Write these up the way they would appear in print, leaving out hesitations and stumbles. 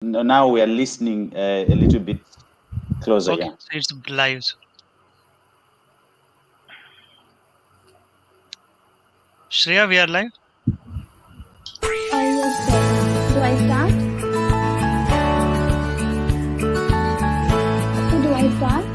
Now we are listening a little bit closer. Okay, Yeah. so it's live. Shreya, we are live. Yes, sir. Do I start? So do I start?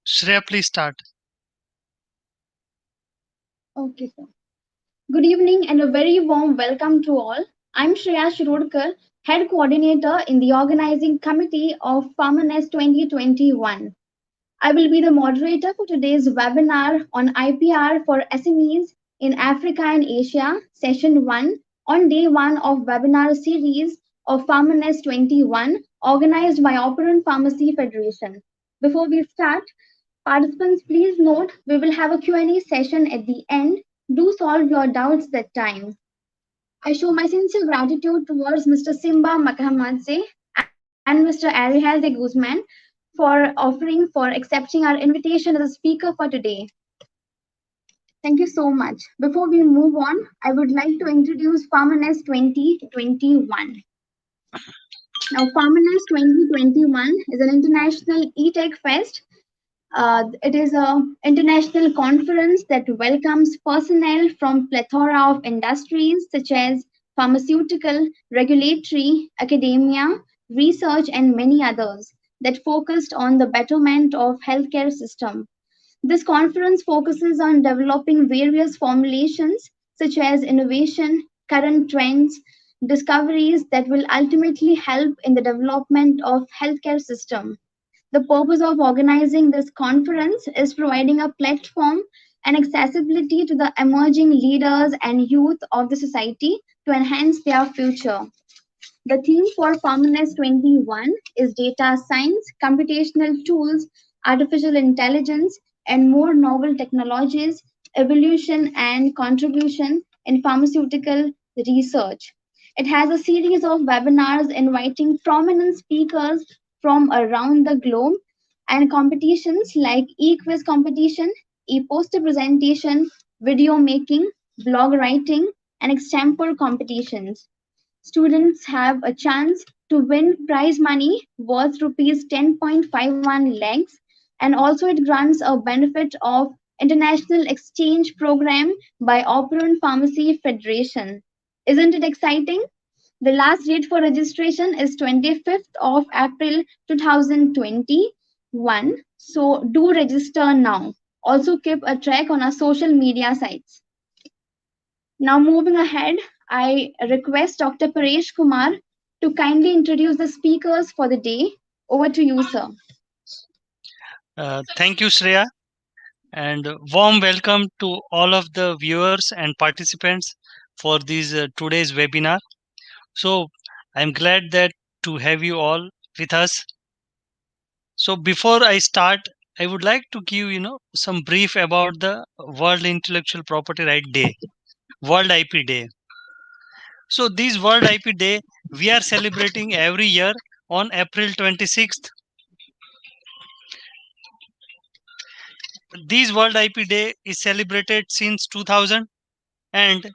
Shreya, please start. Okay, sir. Good evening and a very warm welcome to all. I'm Shreya Shirodkar, Head Coordinator in the Organizing Committee of FarmerNest 2021. I will be the moderator for today's webinar on IPR for SMEs in Africa and Asia, Session 1, on day 1 of webinar series of FarmerNest 21, organized by Operant Pharmacy Federation. Before we start, participants, please note we will have a Q&A session at the end. Do solve your doubts that time. I show my sincere gratitude towards Mr. Simba Makahamadze and Mr. Arjel de Guzman for accepting our invitation as a speaker for today. Thank you so much. Before we move on, I would like to introduce FarmerNest 2021. Now, FarmerNest 2021 is an international e-tech fest. It is an international conference that welcomes personnel from plethora of industries such as pharmaceutical, regulatory, academia, research, and many others that focused on the betterment of healthcare system. This conference focuses on developing various formulations such as innovation, current trends, discoveries that will ultimately help in the development of healthcare system. The purpose of organizing this conference is providing a platform and accessibility to the emerging leaders and youth of the society to enhance their future. The theme for FarmerNest 21 is data science, computational tools, artificial intelligence, and more novel technologies, evolution and contribution in pharmaceutical research. It has a series of webinars inviting prominent speakers from around the globe and competitions like e-quiz competition, e-poster presentation, video making, blog writing, and example competitions. Students have a chance to win prize money worth rupees 10.51 lakhs, and also it grants a benefit of international exchange program by Operant Pharmacy Federation. Isn't it exciting? The last date for registration is 25th of April 2021. So do register now. Also keep a track on our social media sites. Now moving ahead, I request Dr. Paresh Kumar to kindly introduce the speakers for the day. Over to you, sir. Thank you, Shreya, and warm welcome to all of the viewers and participants for this today's webinar. So I'm glad that to have you all with us. So before I start, I would like to give some brief about the World Intellectual Property Right Day, World IP Day. So this World IP Day we are celebrating every year on April 26th. This World IP Day is celebrated since 2000, and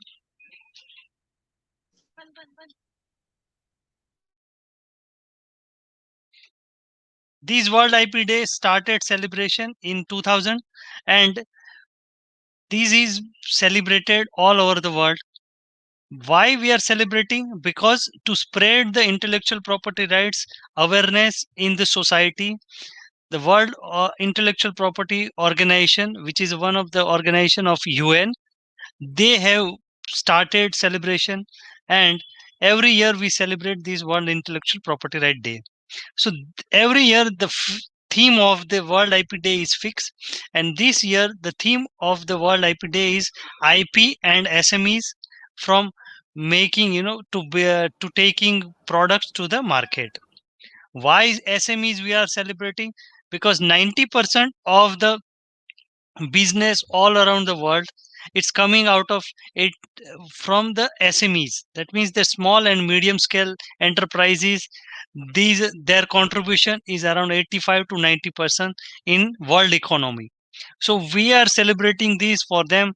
this World IP Day started celebration in 2000, and this is celebrated all over the world. Why we are celebrating? Because to spread the intellectual property rights awareness in the society. The World Intellectual Property Organization, which is one of the organization of UN, they have started celebration, and every year we celebrate this World Intellectual Property Right Day. So every year the theme of the World IP Day is fixed, and this year the theme of the World IP Day is IP and SMEs, from making, to taking products to the market. Why SMEs we are celebrating? Because 90% of the business all around the world, it's coming out of it from the SMEs. That means the small and medium scale enterprises. These, their contribution is around 85 to 90% in world economy. So we are celebrating these for them,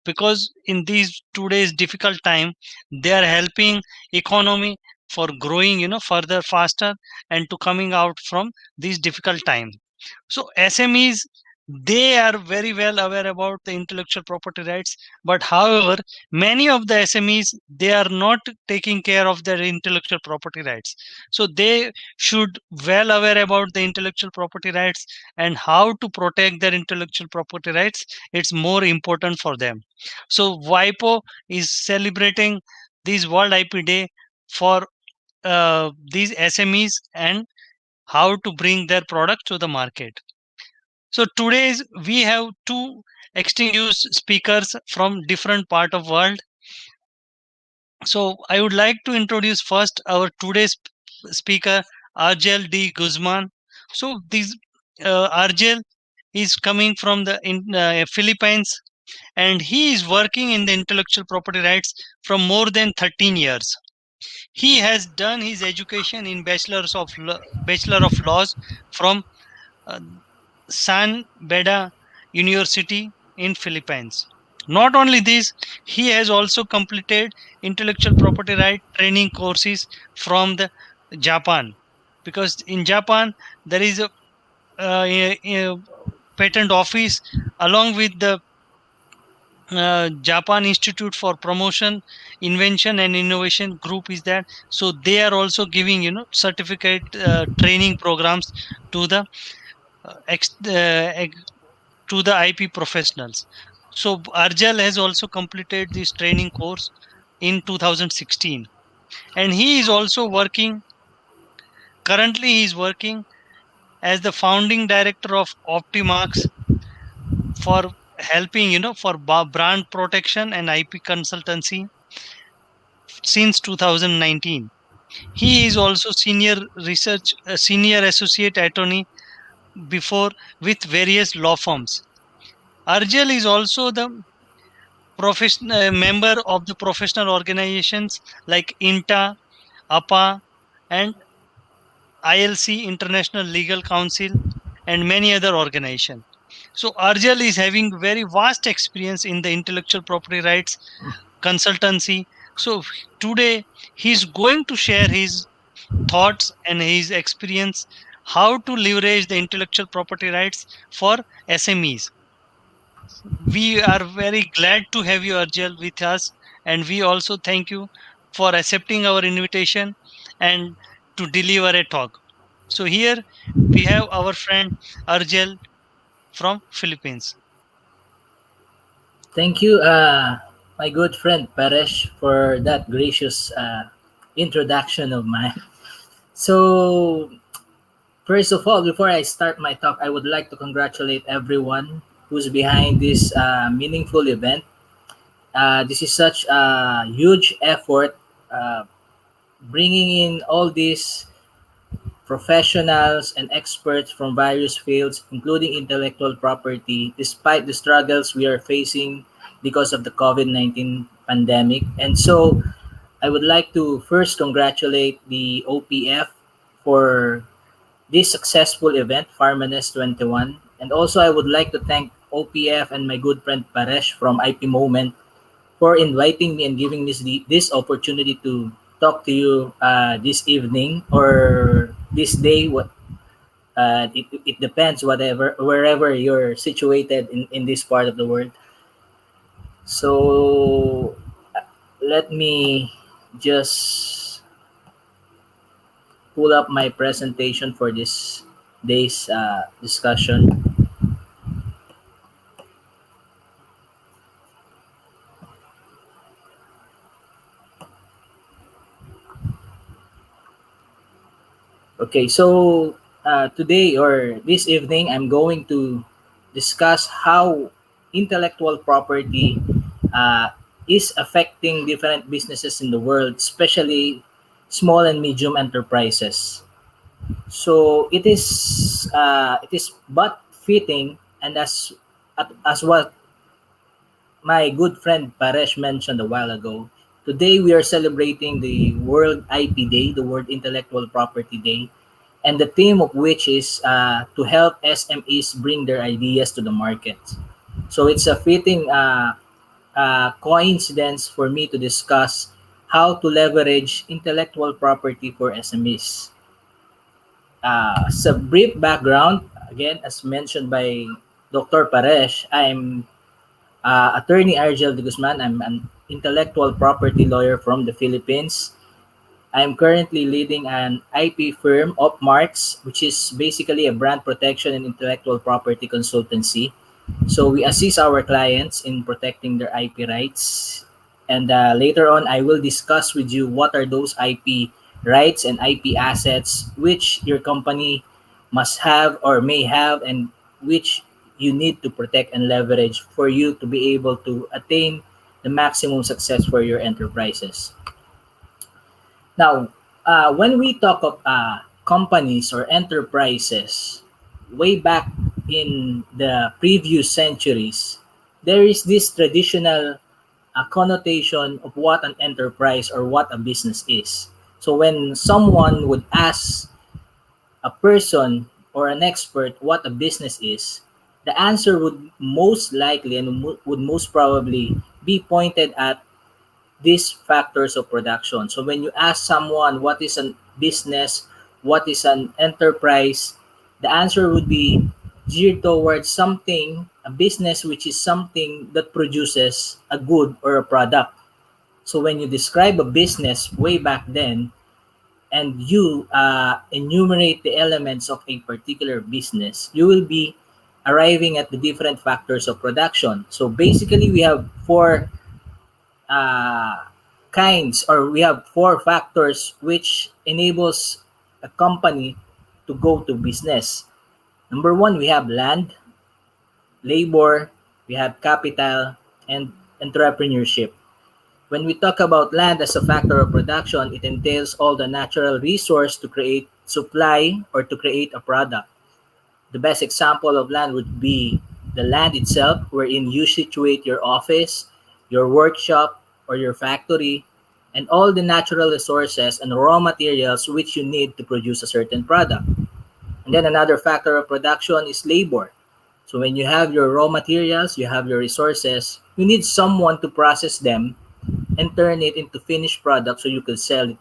because in these today's difficult time, they are helping economy for growing, further faster, and to coming out from these difficult times. So SMEs, they are very well aware about the intellectual property rights, but however, many of the SMEs, they are not taking care of their intellectual property rights. So they should well aware about the intellectual property rights and how to protect their intellectual property rights. It's more important for them. So WIPO is celebrating this World IP Day for these SMEs, and how to bring their product to the market. So today's we have two distinguished speakers from different part of world. So I would like to introduce first our today's speaker, Arjel de Guzman. So this Arjel is coming from the Philippines, and he is working in the intellectual property rights from more than 13 years. He has done his education in Bachelor of Laws from uh, San Beda University in Philippines. Not only this, he has also completed intellectual property right training courses from the Japan, because in Japan there is a patent office along with the Japan Institute for Promotion, Invention and Innovation group is there. So they are also giving, certificate training programs to the to the IP professionals. So Arjel has also completed this training course in 2016, and he is also working. Currently, he is working as the founding director of Optimarks, for helping, for brand protection and IP consultancy since 2019. He is also senior associate attorney before with various law firms. Arjel is also the member of the professional organizations like INTA, APA, and ILC, International Legal Council, and many other organizations. So Arjel is having very vast experience in the intellectual property rights consultancy. So today he's going to share his thoughts and his experience, how to leverage the intellectual property rights for SMEs. We are very glad to have you, Arjel, with us, and we also thank you for accepting our invitation and to deliver a talk. So here we have our friend Arjel from Philippines. Thank you, my good friend Paresh, for that gracious introduction of mine. So, first of all, before I start my talk, I would like to congratulate everyone who's behind this meaningful event. This is such a huge effort, bringing in all these professionals and experts from various fields, including intellectual property, despite the struggles we are facing because of the COVID-19 pandemic. And so I would like to first congratulate the OPF for this successful event, Pharmaness 21. And also I would like to thank OPF and my good friend Paresh from IP Moment for inviting me and giving me this opportunity to talk to you this evening or this day. It depends, whatever, wherever you're situated in this part of the world. So let me just pull up my presentation for this day's discussion. Okay, so today or this evening, I'm going to discuss how intellectual property uh, is affecting different businesses in the world, especially small and medium enterprises. So it is but fitting, and as what my good friend Paresh mentioned a while ago, today we are celebrating the World IP Day, the World Intellectual Property Day, and the theme of which is to help SMEs bring their ideas to the market. So it's a fitting coincidence for me to discuss how to leverage intellectual property for SMEs. As a brief background, again, as mentioned by Dr. Paresh, I'm Attorney Arjel de Guzman. I'm an intellectual property lawyer from the Philippines. I'm currently leading an IP firm, Opmarks, which is basically a brand protection and intellectual property consultancy. So we assist our clients in protecting their IP rights. And later on, I will discuss with you what are those IP rights and IP assets which your company must have or may have, and which you need to protect and leverage for you to be able to attain the maximum success for your enterprises. Now, when we talk of companies or enterprises, way back in the previous centuries, there is this traditional connotation of what an enterprise or what a business is. So when someone would ask a person or an expert what a business is, the answer would most likely and would most probably be pointed at these factors of production. So when you ask someone what is a business, what is an enterprise, the answer would be geared towards something, a business which is something that produces a good or a product. So when you describe a business way back then and you enumerate the elements of a particular business, you will be arriving at the different factors of production. So basically, we have uh, we have four factors which enables a company to go to business. Number one, we have land, labor, we have capital, and entrepreneurship. When we talk about land as a factor of production, it entails all the natural resource to create supply or to create a product. The best example of land would be the land itself, wherein you situate your office, your workshop, or your factory, and all the natural resources and raw materials which you need to produce a certain product. And then another factor of production is labor. So when you have your raw materials, you have your resources, you need someone to process them and turn it into finished products so you can sell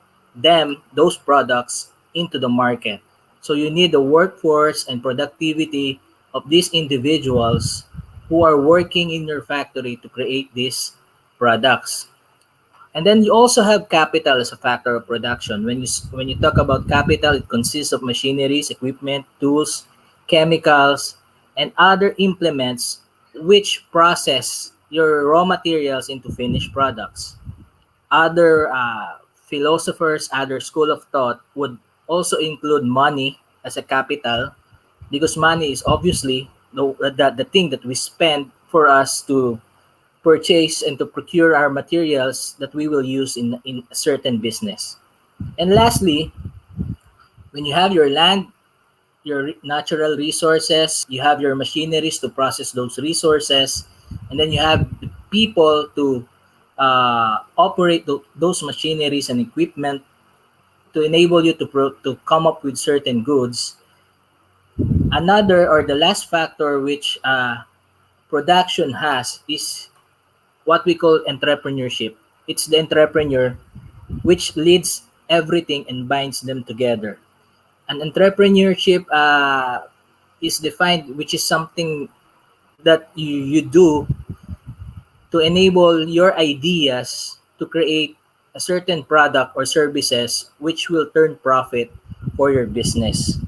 those products into the market. So you need the workforce and productivity of these individuals who are working in your factory to create these products. And then you also have capital as a factor of production. When you talk about capital, it consists of machineries, equipment, tools, chemicals, and other implements which process your raw materials into finished products. Other philosophers, other school of thought would also include money as a capital, because money is obviously the thing that we spend for us to purchase and to procure our materials that we will use in a certain business. And lastly, when you have your land, your natural resources, you have your machineries to process those resources, and then you have the people to operate those machineries and equipment to enable you to come up with certain goods. Another or the last factor which production has is what we call entrepreneurship. It's the entrepreneur which leads everything and binds them together. An entrepreneurship is defined, which is something that you do to enable your ideas to create a certain product or services which will turn profit for your business.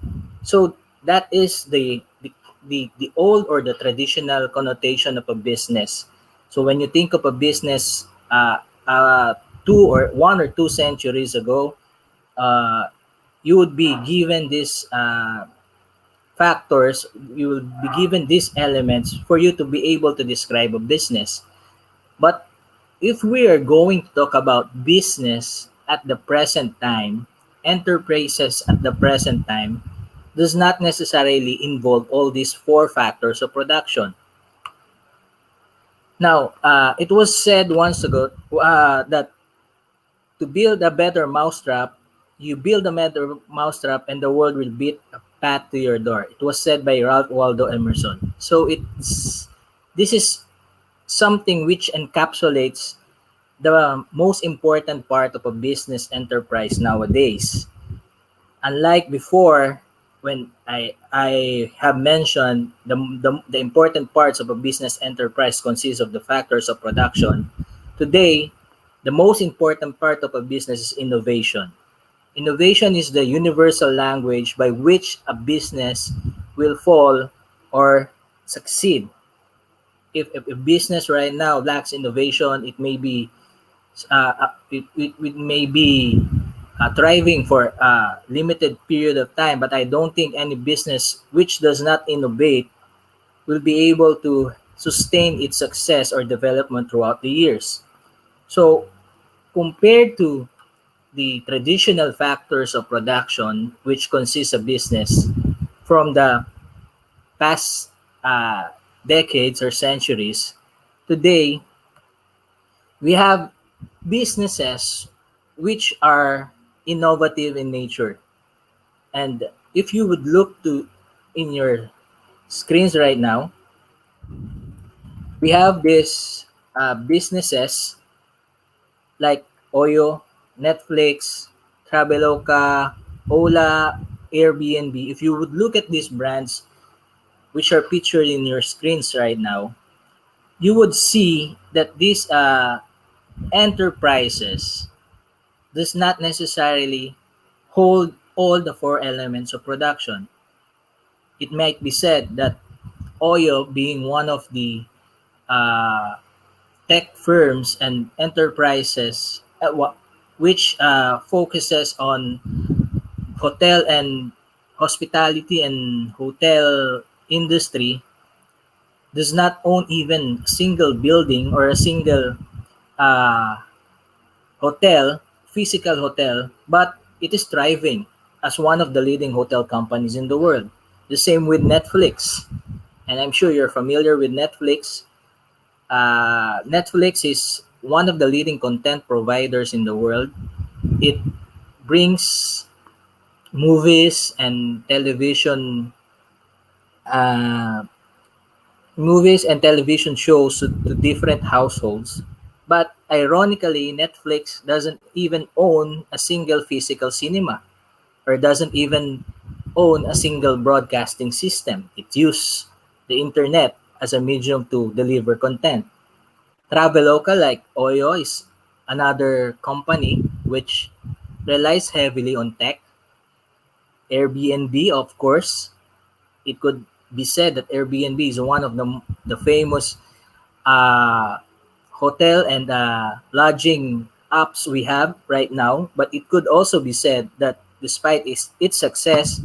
So that is the old or the traditional connotation of a business. So when you think of a business 2 or 1 or 2 centuries ago, uh, you would be given these factors, you will be given these elements for you to be able to describe a business. But if we are going to talk about business at the present time, enterprises at the present time does not necessarily involve all these four factors of production. Now, it was said once ago that to build a better mousetrap, you build a better mousetrap and the world will beat a path to your door. It was said by Ralph Waldo Emerson. So this is something which encapsulates the most important part of a business enterprise nowadays. Unlike before, when I have mentioned the important parts of a business enterprise consist of the factors of production, today, the most important part of a business is innovation. Innovation is the universal language by which a business will fall or succeed. If a business right now lacks innovation, it may be it may be thriving for a limited period of time, but I don't think any business which does not innovate will be able to sustain its success or development throughout the years. So, compared to the traditional factors of production, which consists of business from the past decades or centuries, today we have businesses which are innovative in nature. And if you would look to in your screens right now, we have these businesses like Oyo, Netflix, Traveloka, Ola, Airbnb. If you would look at these brands which are pictured in your screens right now, you would see that these enterprises does not necessarily hold all the four elements of production. It might be said that Oyo, being one of the uh, tech firms and enterprises which focuses on hotel and hospitality and hotel industry, does not own even a single building or a single uh, hotel, physical hotel, but it is thriving as one of the leading hotel companies in the world. The same with Netflix. And I'm sure you're familiar with Netflix. Netflix is one of the leading content providers in the world. It brings movies and uh, television shows to different households. But ironically, Netflix doesn't even own a single physical cinema or doesn't even own a single broadcasting system. It uses the internet as a medium to deliver content. Traveloka, like Oyo, is another company which relies heavily on tech. Airbnb, of course, it could be said that Airbnb is one of the famous uh, hotel and lodging apps we have right now. But it could also be said that despite its success,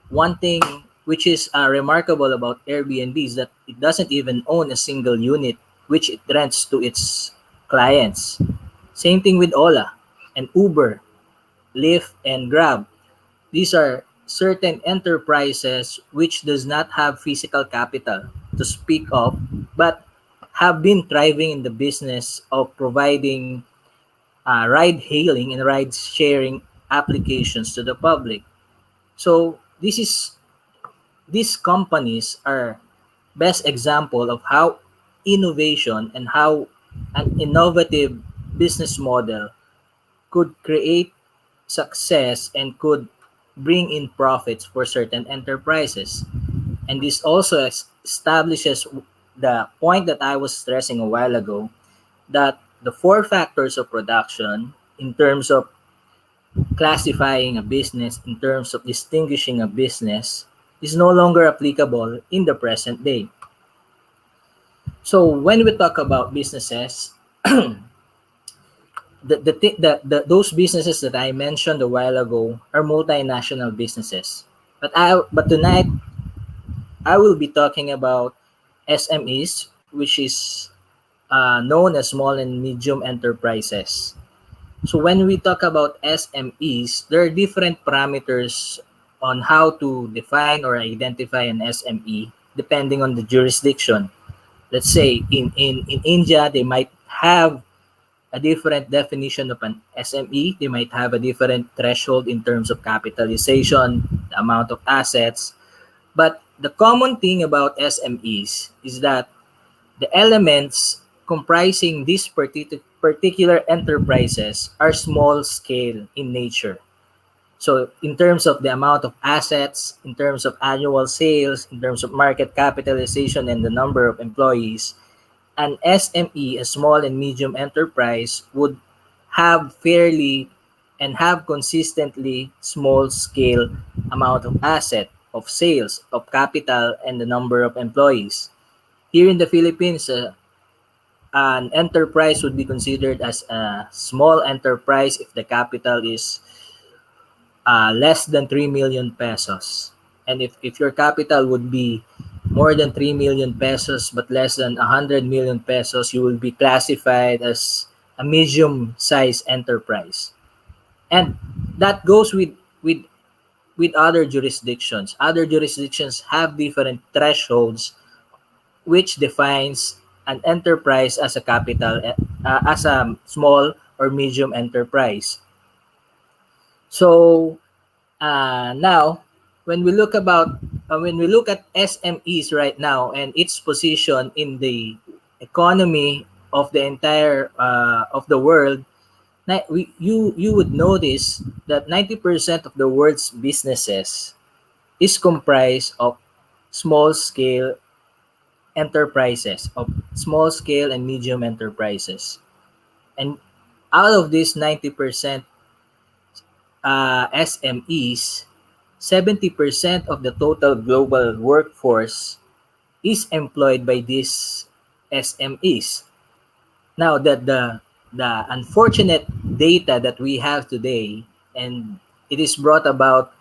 one thing which is remarkable about Airbnb is that it doesn't even own a single unit which it rents to its clients. Same thing with Ola and Uber, Lyft, and Grab. These are certain enterprises which does not have physical capital to speak of, but have been thriving in the business of providing ride hailing and ride sharing applications to the public. So these companies are best example of how innovation and how an innovative business model could create success and could bring in profits for certain enterprises. And this also establishes the point that I was stressing a while ago, that the four factors of production in terms of classifying a business, in terms of distinguishing a business, is no longer applicable in the present day. So when we talk about businesses, those businesses that I mentioned a while ago are multinational businesses. But tonight I will be talking about SMEs, which is known as small and medium enterprises. So when we talk about SMEs, there are different parameters on how to define or identify an SME depending on the jurisdiction. Let's say in India, they might have a different definition of an SME. They might have a different threshold in terms of capitalization, the amount of assets. But the common thing about SMEs is that the elements comprising these particular enterprises are small scale in nature. So in terms of the amount of assets, in terms of annual sales, in terms of market capitalization and the number of employees, an SME, a small and medium enterprise, would have fairly and have consistently small scale amount of asset, of sales, of capital, and the number of employees. Here in the Philippines, an enterprise would be considered as a small enterprise if the capital is less than 3 million pesos. And if your capital would be more than 3 million pesos but less than 100 million pesos, you will be classified as a medium-sized enterprise. And that goes with other jurisdictions. Other jurisdictions have different thresholds which defines an enterprise as a capital as a small or medium enterprise. So now, when we look at SMEs right now and its position in the economy of the entire of the world, you would notice that 90% of the world's businesses is comprised of small scale enterprises, of small scale and medium enterprises. And out of this 90% SMEs, 70% of the total global workforce is employed by these SMEs. Now, the unfortunate data that we have today, and it is brought about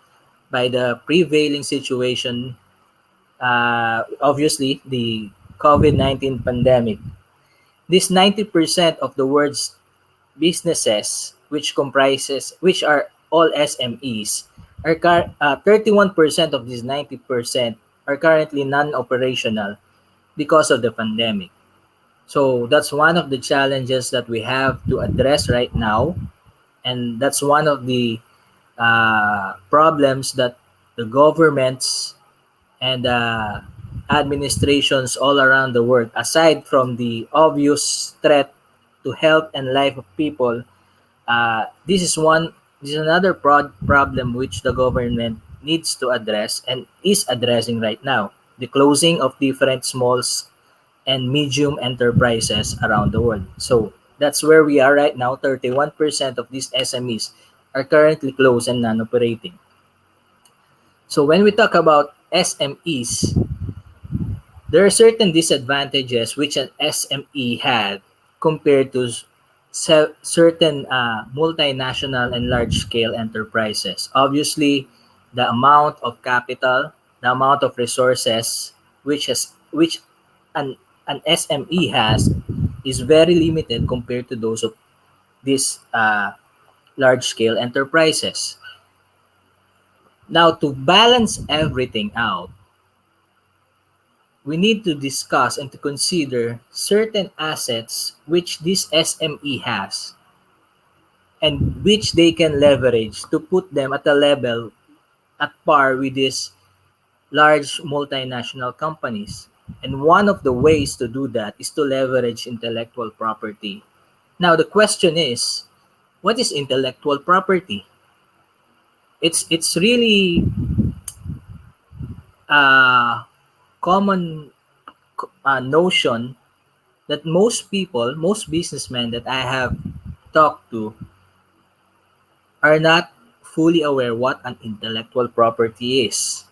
by the prevailing situation, obviously the COVID-19 pandemic. This 90% of the world's businesses, which are all SMEs, 31% of these 90% are currently non-operational because of the pandemic. So that's one of the challenges that we have to address right now, and that's one of the problems that the governments and administrations all around the world, aside from the obvious threat to health and life of people, this is another problem which the government needs to address and is addressing right now: the closing of different small and medium enterprises around the world. So that's where we are right now. 31% of these SMEs are currently closed and non-operating. So when we talk about SMEs, there are certain disadvantages which an SME had compared to certain multinational and large-scale enterprises. Obviously, the amount of capital, the amount of resources which an SME has is very limited compared to those of these large-scale enterprises. Now, to balance everything out, we need to discuss and to consider certain assets which this SME has and which they can leverage to put them at a level at par with these large multinational companies. And one of the ways to do that is to leverage intellectual property. Now, the question is, what is intellectual property? It's really a common notion that most people, most businessmen that I have talked to, are not fully aware what an intellectual property is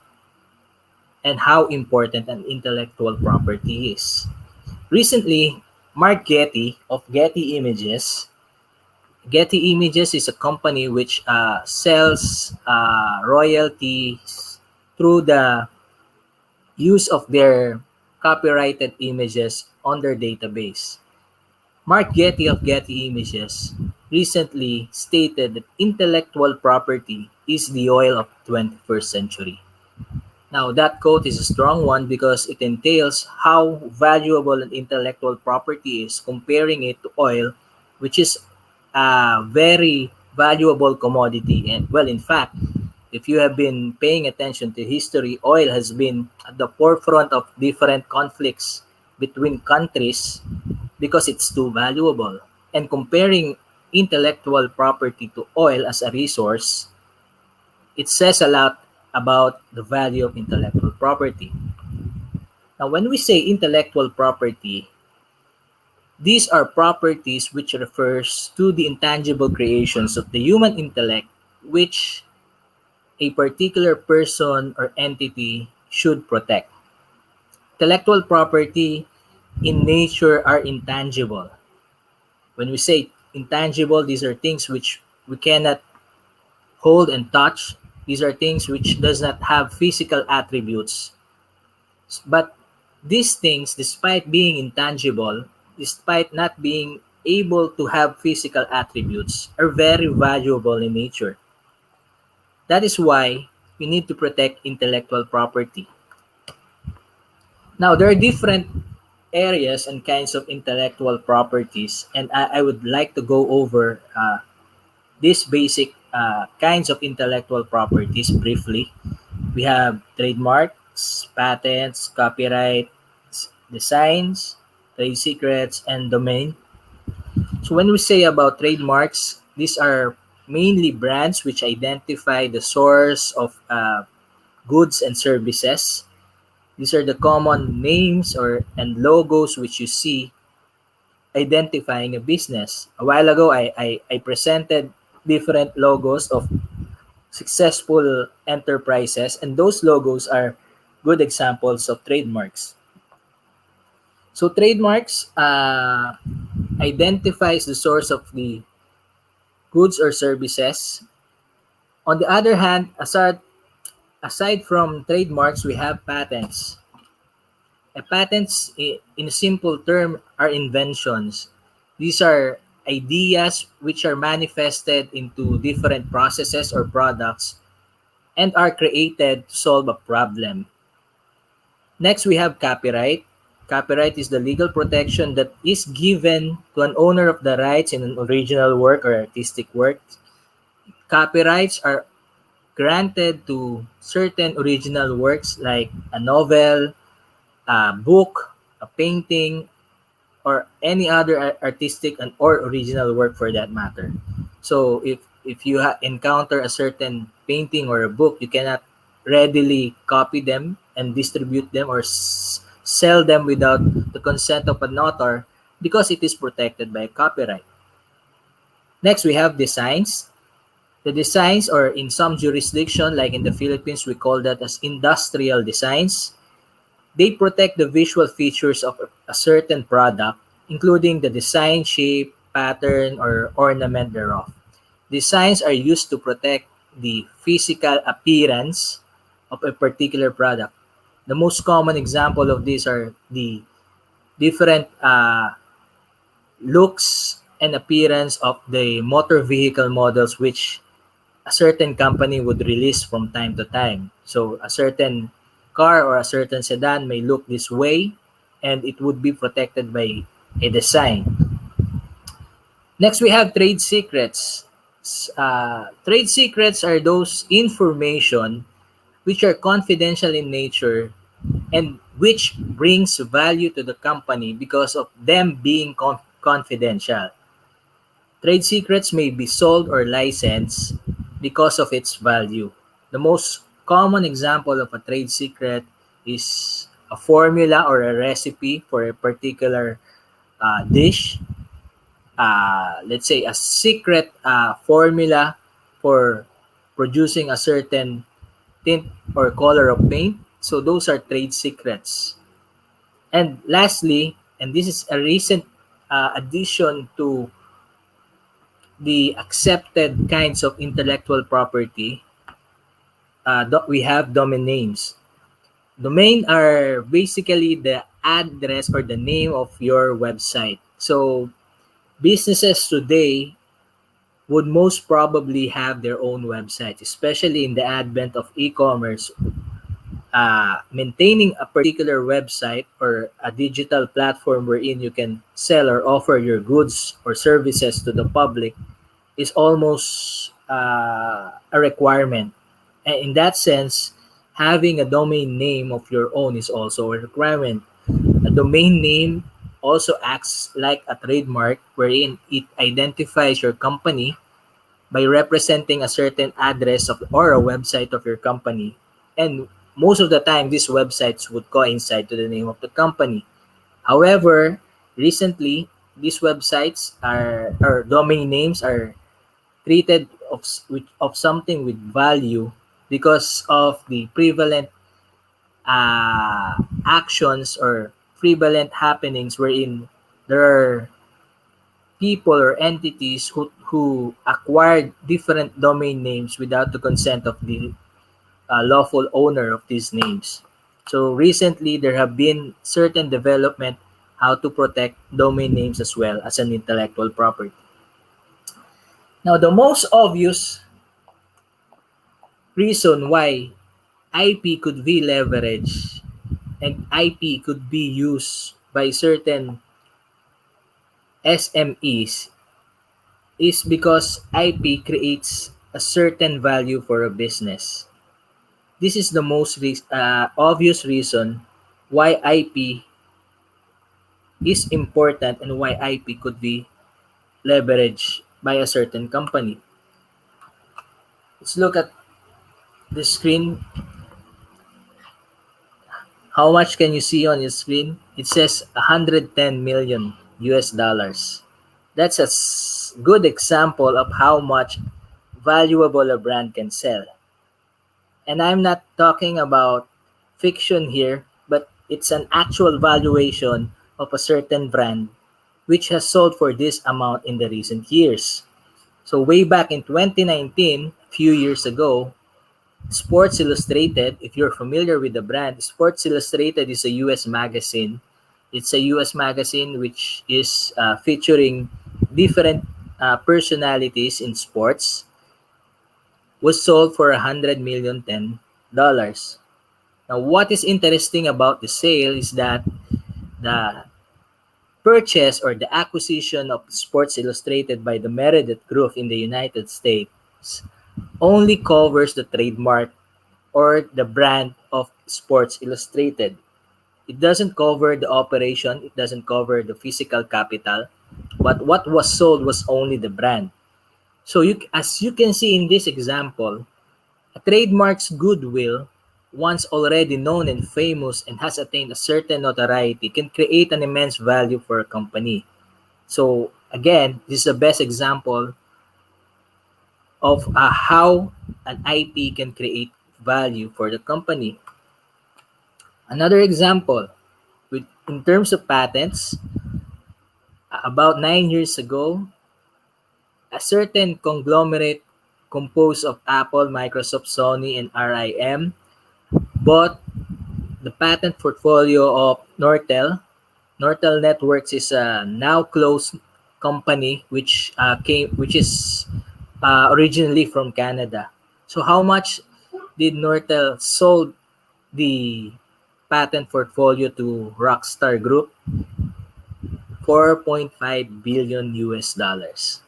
and how important an intellectual property is. Recently, Mark Getty of Getty Images Getty Images is a company which sells royalties through the use of their copyrighted images on their database. Mark Getty of Getty Images recently stated that intellectual property is the oil of the 21st century. Now, that quote is a strong one because it entails how valuable an intellectual property is, comparing it to oil, which is a very valuable commodity. And, well, in fact, if you have been paying attention to history, oil has been at the forefront of different conflicts between countries because it's too valuable. And comparing intellectual property to oil as a resource, it says a lot about the value of intellectual property. Now, when we say intellectual property, these are properties which refers to the intangible creations of the human intellect which a particular person or entity should protect. Intellectual property in nature are intangible. When we say intangible, these are things which we cannot hold and touch. These are things which does not have physical attributes. But these things, despite being intangible, despite not being able to have physical attributes, are very valuable in nature. That is why we need to protect intellectual property. Now, there are different areas and kinds of intellectual properties, and I would like to go over these basic kinds of intellectual properties briefly. We have trademarks, patents, copyrights, designs, trade secrets, and domain. So when we say about trademarks, these are mainly brands which identify the source of goods and services. These are the common names and logos which you see identifying a business. A while ago, I presented different logos of successful enterprises, and those logos are good examples of trademarks. So trademarks identifies the source of the goods or services. On the other hand, aside from trademarks, we have patents. Patents, in a simple term, are inventions. These are ideas which are manifested into different processes or products and are created to solve a problem. Next, we have copyright. Copyright is the legal protection that is given to an owner of the rights in an original work or artistic work. Copyrights are granted to certain original works like a novel, a book, a painting, or any other artistic or original work for that matter. So if you encounter a certain painting or a book, you cannot readily copy them and distribute them or sell them without the consent of an author because it is protected by copyright. Next, we have designs. The designs, or in some jurisdiction, like in the Philippines, we call that as industrial designs. They protect the visual features of a certain product, including the design, shape, pattern, or ornament thereof. Designs are used to protect the physical appearance of a particular product. The most common example of these are the different looks and appearance of the motor vehicle models which a certain company would release from time to time. So a certain car or a certain sedan may look this way and it would be protected by a design. Next, we have trade secrets. Trade secrets are those information which are confidential in nature and which brings value to the company because of them being confidential. Trade secrets may be sold or licensed because of its value. The most common example of a trade secret is a formula or a recipe for a particular dish. Let's say a secret formula for producing a certain tint or color of paint. So those are trade secrets. And lastly, and this is a recent addition to the accepted kinds of intellectual property, we have domain names. Domain are basically the address or the name of your website. So businesses today would most probably have their own website, especially in the advent of e-commerce. Maintaining a particular website or a digital platform wherein you can sell or offer your goods or services to the public is almost a requirement. And in that sense, having a domain name of your own is also a requirement. A domain name also acts like a trademark wherein it identifies your company by representing a certain address of or a website of your company. And most of the time, these websites would coincide to the name of the company. However, recently, these websites are or domain names are treated of something with value because of the prevalent actions or prevalent happenings wherein there are people or entities who acquired different domain names without the consent of the lawful owner of these names. So recently, there have been certain development how to protect domain names as well as an intellectual property. Now, the most obvious reason why IP could be leveraged and IP could be used by certain SMEs is because IP creates a certain value for a business. This is the most obvious reason why IP is important and why IP could be leveraged by a certain company. Let's look at the screen. How much can you see on your screen? It says 110 million US dollars. That's a good example of how much valuable a brand can sell. And I'm not talking about fiction here, but it's an actual valuation of a certain brand which has sold for this amount in the recent years. So way back in 2019, a few years ago, Sports Illustrated, if you're familiar with the brand, Sports Illustrated is a US magazine. It's a US magazine which is featuring different personalities in sports, was sold for $100 million. Now, what is interesting about the sale is that the purchase or the acquisition of Sports Illustrated by the Meredith Group in the United States only covers the trademark or the brand of Sports Illustrated. It doesn't cover the operation, it doesn't cover the physical capital, but what was sold was only the brand. So as you can see in this example, a trademark's goodwill, once already known and famous and has attained a certain notoriety, can create an immense value for a company. So again, this is the best example of how an IP can create value for the company. Another example, in terms of patents, about 9 years ago, a certain conglomerate composed of Apple, Microsoft, Sony, and RIM bought the patent portfolio of Nortel. Nortel Networks is a now closed company which is originally from Canada. So how much did Nortel sold the patent portfolio to Rockstar Group? 4.5 billion US dollars.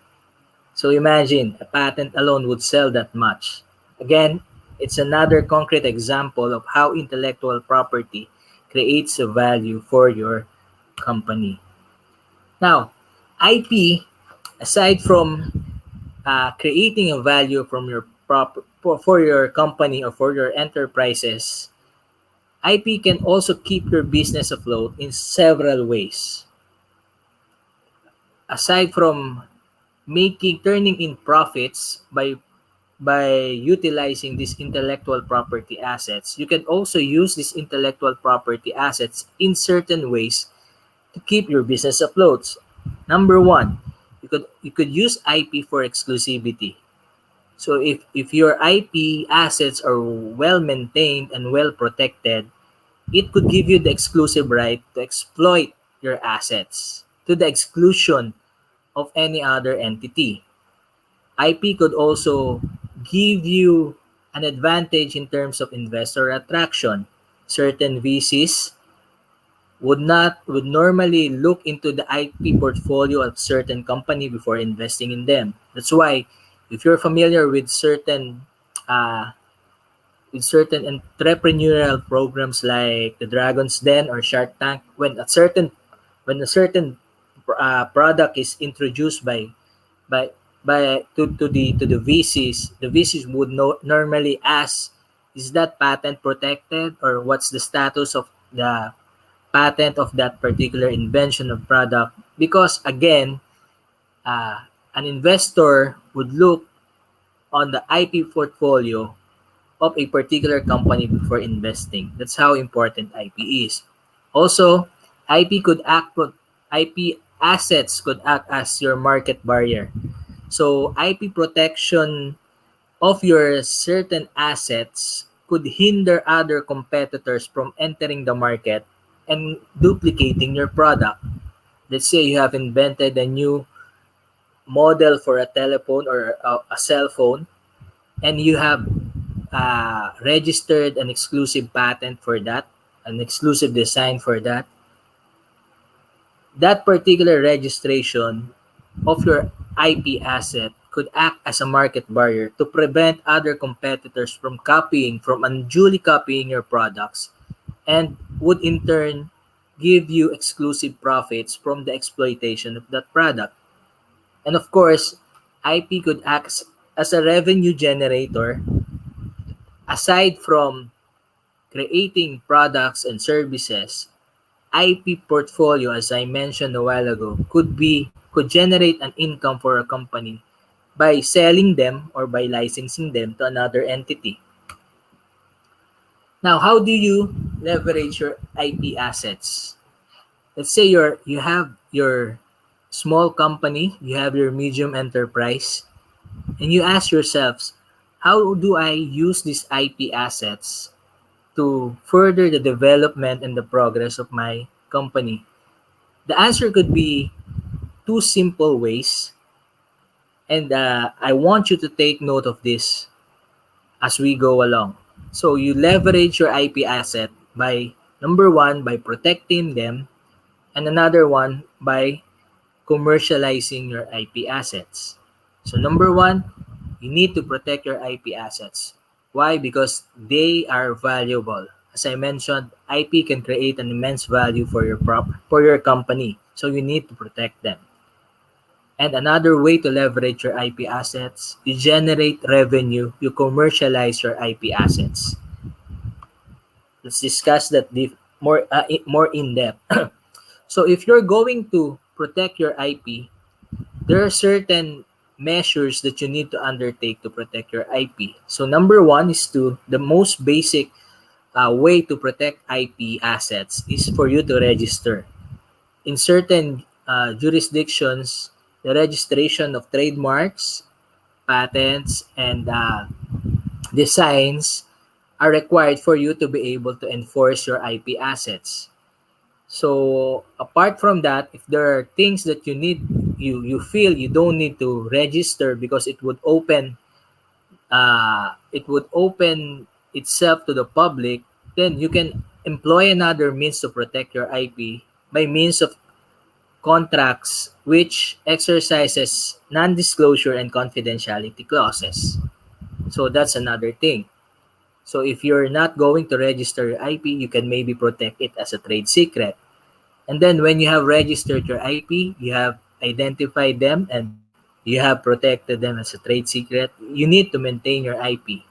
So imagine, a patent alone would sell that much. Again, it's another concrete example of how intellectual property creates a value for your company. Now, IP, aside from creating a value from your for your company or for your enterprises, IP can also keep your business afloat in several ways. Aside from turning in profits by utilizing these intellectual property assets, you can also use these intellectual property assets in certain ways to keep your business afloat. Number one, you You could use IP for exclusivity. So if your IP assets are well maintained and well protected, it could give you the exclusive right to exploit your assets to the exclusion of any other entity. IP could also give you an advantage in terms of investor attraction. Certain VCs would normally look into the IP portfolio of certain company before investing in them. That's why if you're familiar uh, with certain entrepreneurial programs like the Dragon's Den or Shark Tank, when a certain product is introduced by to the VCs, the VCs would normally ask, is that patent protected, or what's the status of the patent of that particular invention of product? Because again, an investor would look on the IP portfolio of a particular company before investing. That's how important IP is. Also, IP assets could act as your market barrier. So IP protection of your certain assets could hinder other competitors from entering the market and duplicating your product. Let's say you have invented a new model for a telephone or a cell phone, and you have registered an exclusive patent for that, an exclusive design for that. That particular registration of your IP asset could act as a market barrier to prevent other competitors from unduly copying your products, and would in turn give you exclusive profits from the exploitation of that product. And of course, IP could act as a revenue generator aside from creating products and services. IP portfolio, as I mentioned a while ago, could generate an income for a company by selling them or by licensing them to another entity. Now, how do you leverage your IP assets? Let's say you have your small company, you have your medium enterprise, and you ask yourselves, how do I use these IP assets to further the development and the progress of my company? The answer could be two simple ways, and I want you to take note of this as we go along. So you leverage your IP asset by, number one, by protecting them, and another one by commercializing your IP assets. So number one, you need to protect your IP assets. Why? Because they are valuable. As I mentioned, IP can create an immense value for your company. So you need to protect them. And another way to leverage your IP assets, you generate revenue, you commercialize your IP assets. Let's discuss that more in depth. So if you're going to protect your IP, there are certain measures that you need to undertake to protect your IP. So number one is the most basic way to protect IP assets is for you to register. In certain jurisdictions, the registration of trademarks, patents, and designs are required for you to be able to enforce your IP assets. So apart from that, if there are things that you feel you don't need to register because it would open itself to the public, then you can employ another means to protect your IP by means of contracts which exercises non-disclosure and confidentiality clauses. So that's another thing. So if you're not going to register your IP, you can maybe protect it as a trade secret. And then when you have registered your IP, you have identified them and you have protected them as a trade secret, you need to maintain your IP.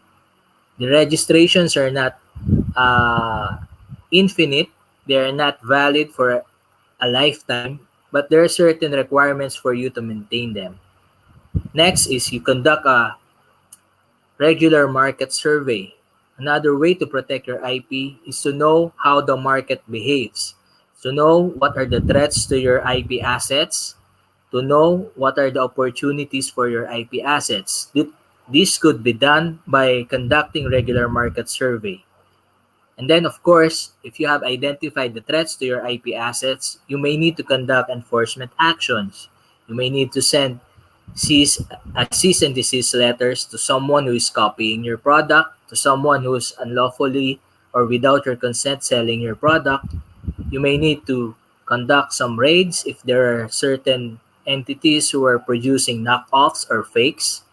The registrations are not infinite. They are not valid for a lifetime, but there are certain requirements for you to maintain them. Next is you conduct a regular market survey. Another way to protect your IP is to know how the market behaves, to know what are the threats to your IP assets, to know what are the opportunities for your IP assets. This could be done by conducting regular market survey. And then, of course, if you have identified the threats to your IP assets, you may need to conduct enforcement actions. You may need to send cease and desist letters to someone who is copying your product, to someone who is unlawfully or without your consent selling your product. You may need to conduct some raids if there are certain entities who are producing knockoffs or fakes.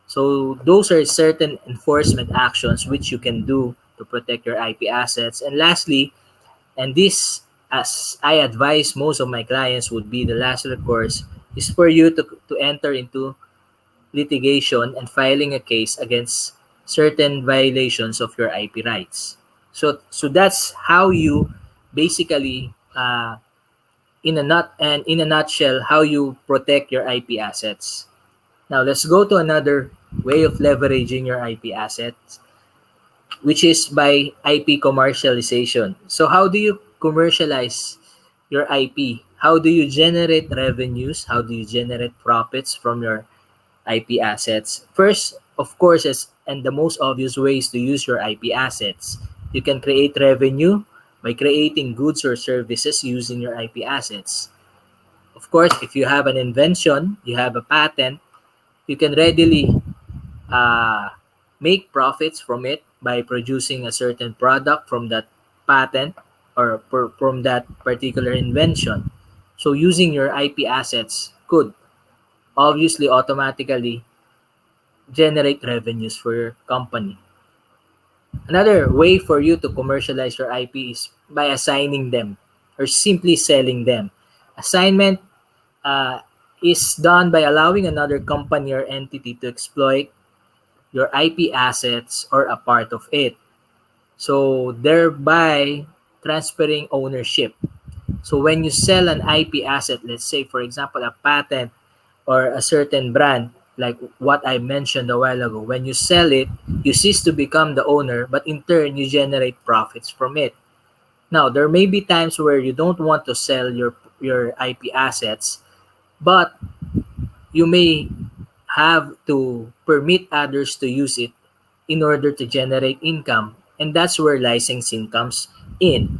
So those are certain enforcement actions which you can do to protect your IP assets. And lastly, and this, as I advise most of my clients, would be the last recourse, is for you to enter into litigation and filing a case against certain violations of your IP rights. So that's how you basically, in a nutshell, how you protect your IP assets. Now let's go to another way of leveraging your IP assets, which is by IP commercialization. So how do you commercialize your IP? How do you generate revenues? How do you generate profits from your IP assets? First, of course, and the most obvious way is to use your IP assets. You can create revenue by creating goods or services using your IP assets. Of course, if you have an invention, you have a patent, you can readily uh, make profits from it by producing a certain product from that patent or from that particular invention. So using your IP assets could obviously automatically generate revenues for your company. Another way for you to commercialize your IP is by assigning them or simply selling them. Assignment uh, is done by allowing another company or entity to exploit your IP assets or a part of it. So thereby transferring ownership. So when you sell an IP asset, let's say for example a patent or a certain brand, like what I mentioned a while ago, when you sell it, you cease to become the owner, but in turn you generate profits from it. Now there may be times where you don't want to sell your IP assets, but you may have to permit others to use it in order to generate income. And that's where licensing comes in.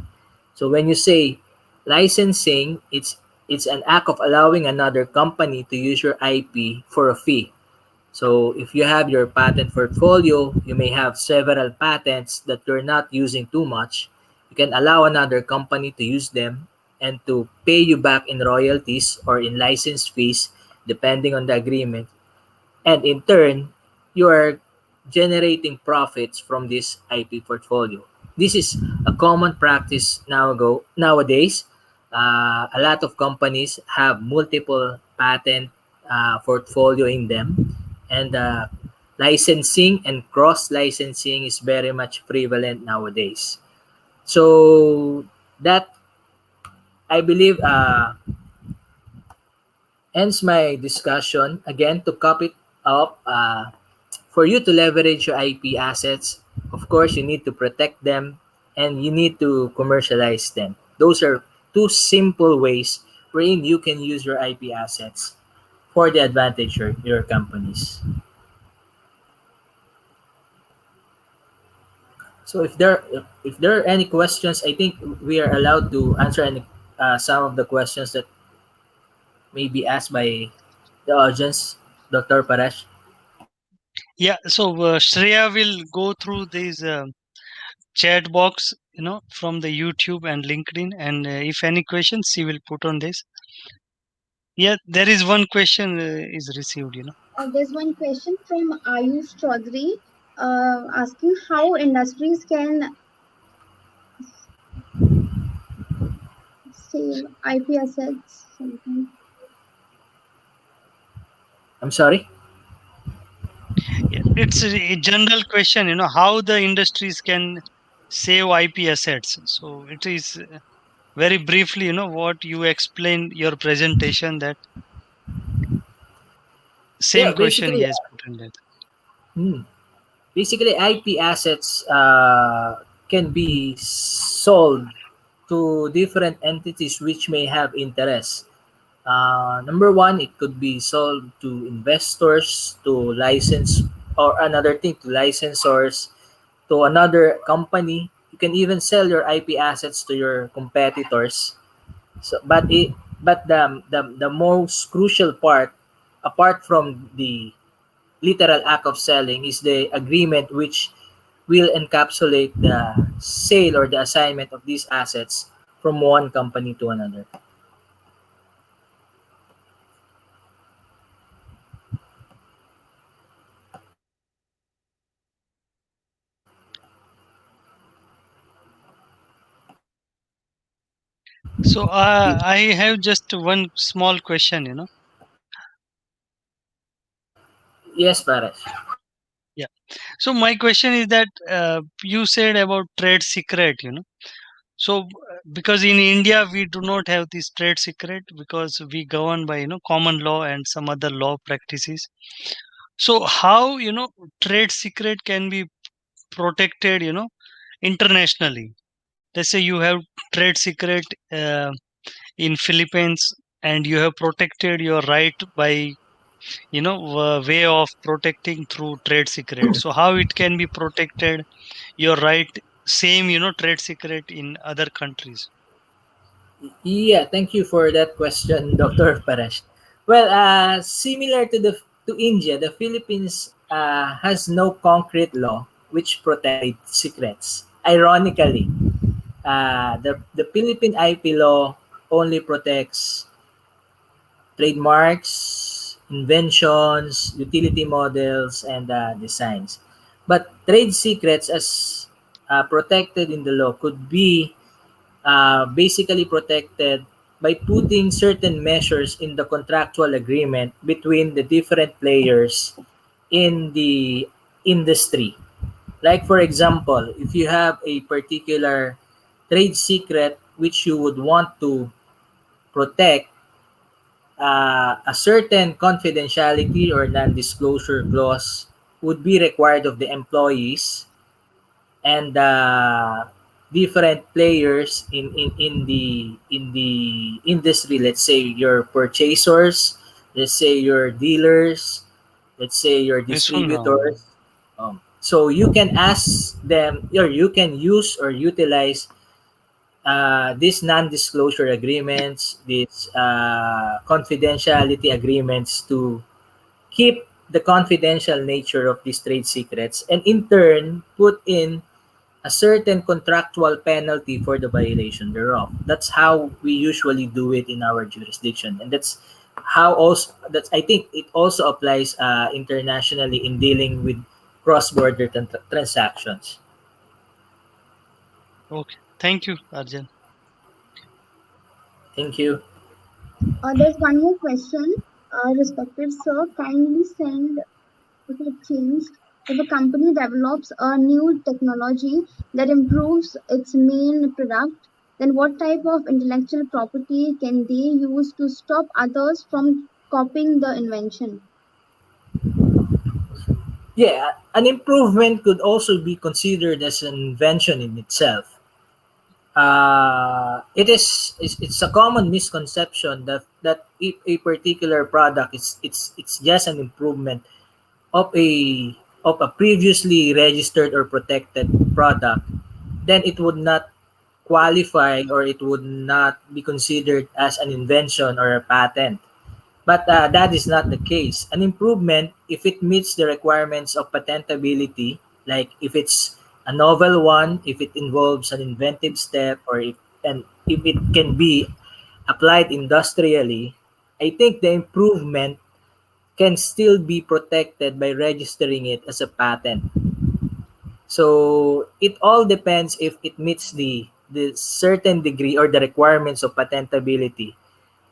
So when you say licensing, it's an act of allowing another company to use your IP for a fee. So if you have your patent portfolio, you may have several patents that you're not using too much. You can allow another company to use them and to pay you back in royalties or in license fees depending on the agreement. And in turn, you are generating profits from this IP portfolio. This is a common practice nowadays. A lot of companies have multiple patent portfolio in them, and licensing and cross licensing is very much prevalent nowadays. So that, I believe, ends my discussion. Again, to cap it up, for you to leverage your IP assets, of course, you need to protect them and you need to commercialize them. Those are two simple ways wherein you can use your IP assets for the advantage of your companies. So if there are any questions, I think we are allowed to answer some of the questions that may be asked by the audience, Dr. Paresh. Yeah, so Shreya will go through these chat box, from the YouTube and LinkedIn, and if any questions, she will put on this. Yeah, there is one question is received. There's one question from Ayush Chaudhary asking how industries can save IP assets. Something. I'm sorry? Yeah, it's a general question, how the industries can save IP assets. So it is very briefly, what you explained your presentation, that Yeah, same question he basically, has put in that. hmm, basically IP assets can be sold to different entities which may have interest. Number one, it could be sold to investors, to license, or another thing, to licensors, to another company. You can even sell your IP assets to your competitors. So, but the most crucial part, apart from the literal act of selling, is the agreement which will encapsulate the sale or the assignment of these assets from one company to another. So I have just one small question, Yes, Paresh. Yeah. So my question is that you said about trade secret, So because in India we do not have this trade secret because we govern by common law and some other law practices. So how trade secret can be protected, internationally? Let's say you have trade secret in Philippines and you have protected your right by way of protecting through trade secret. So how it can be protected your right same trade secret in other countries? Yeah, thank you for that question, Dr. Paresh. Well, similar to India, the Philippines has no concrete law which protects secrets. Ironically, the Philippine IP law only protects trademarks, inventions, utility models, and designs. But trade secrets, as protected in the law, could be basically protected by putting certain measures in the contractual agreement between the different players in the industry. Like, for example, if you have a particular trade secret which you would want to protect, a certain confidentiality or non-disclosure clause would be required of the employees and different players in the industry. Let's say your purchasers, let's say your dealers, let's say your Yes or no? distributors. So you can ask them, or you can use or utilize these non-disclosure agreements, these confidentiality agreements to keep the confidential nature of these trade secrets, and in turn put in a certain contractual penalty for the violation thereof. That's how we usually do it in our jurisdiction, and that's I think it also applies internationally in dealing with cross-border transactions. Okay. Thank you, Arjun. Thank you. There's one more question. Respected sir, kindly send, okay, it changed. If a company develops a new technology that improves its main product, then what type of intellectual property can they use to stop others from copying the invention? Yeah, an improvement could also be considered as an invention in itself. It's a common misconception that if a particular product it's just an improvement of a previously registered or protected product, then it would not qualify or it would not be considered as an invention or a patent. But that is not the case. An improvement, if it meets the requirements of patentability, like if it's a novel one, if it involves an inventive step, and if it can be applied industrially, I think the improvement can still be protected by registering it as a patent. So it all depends if it meets the certain degree or the requirements of patentability,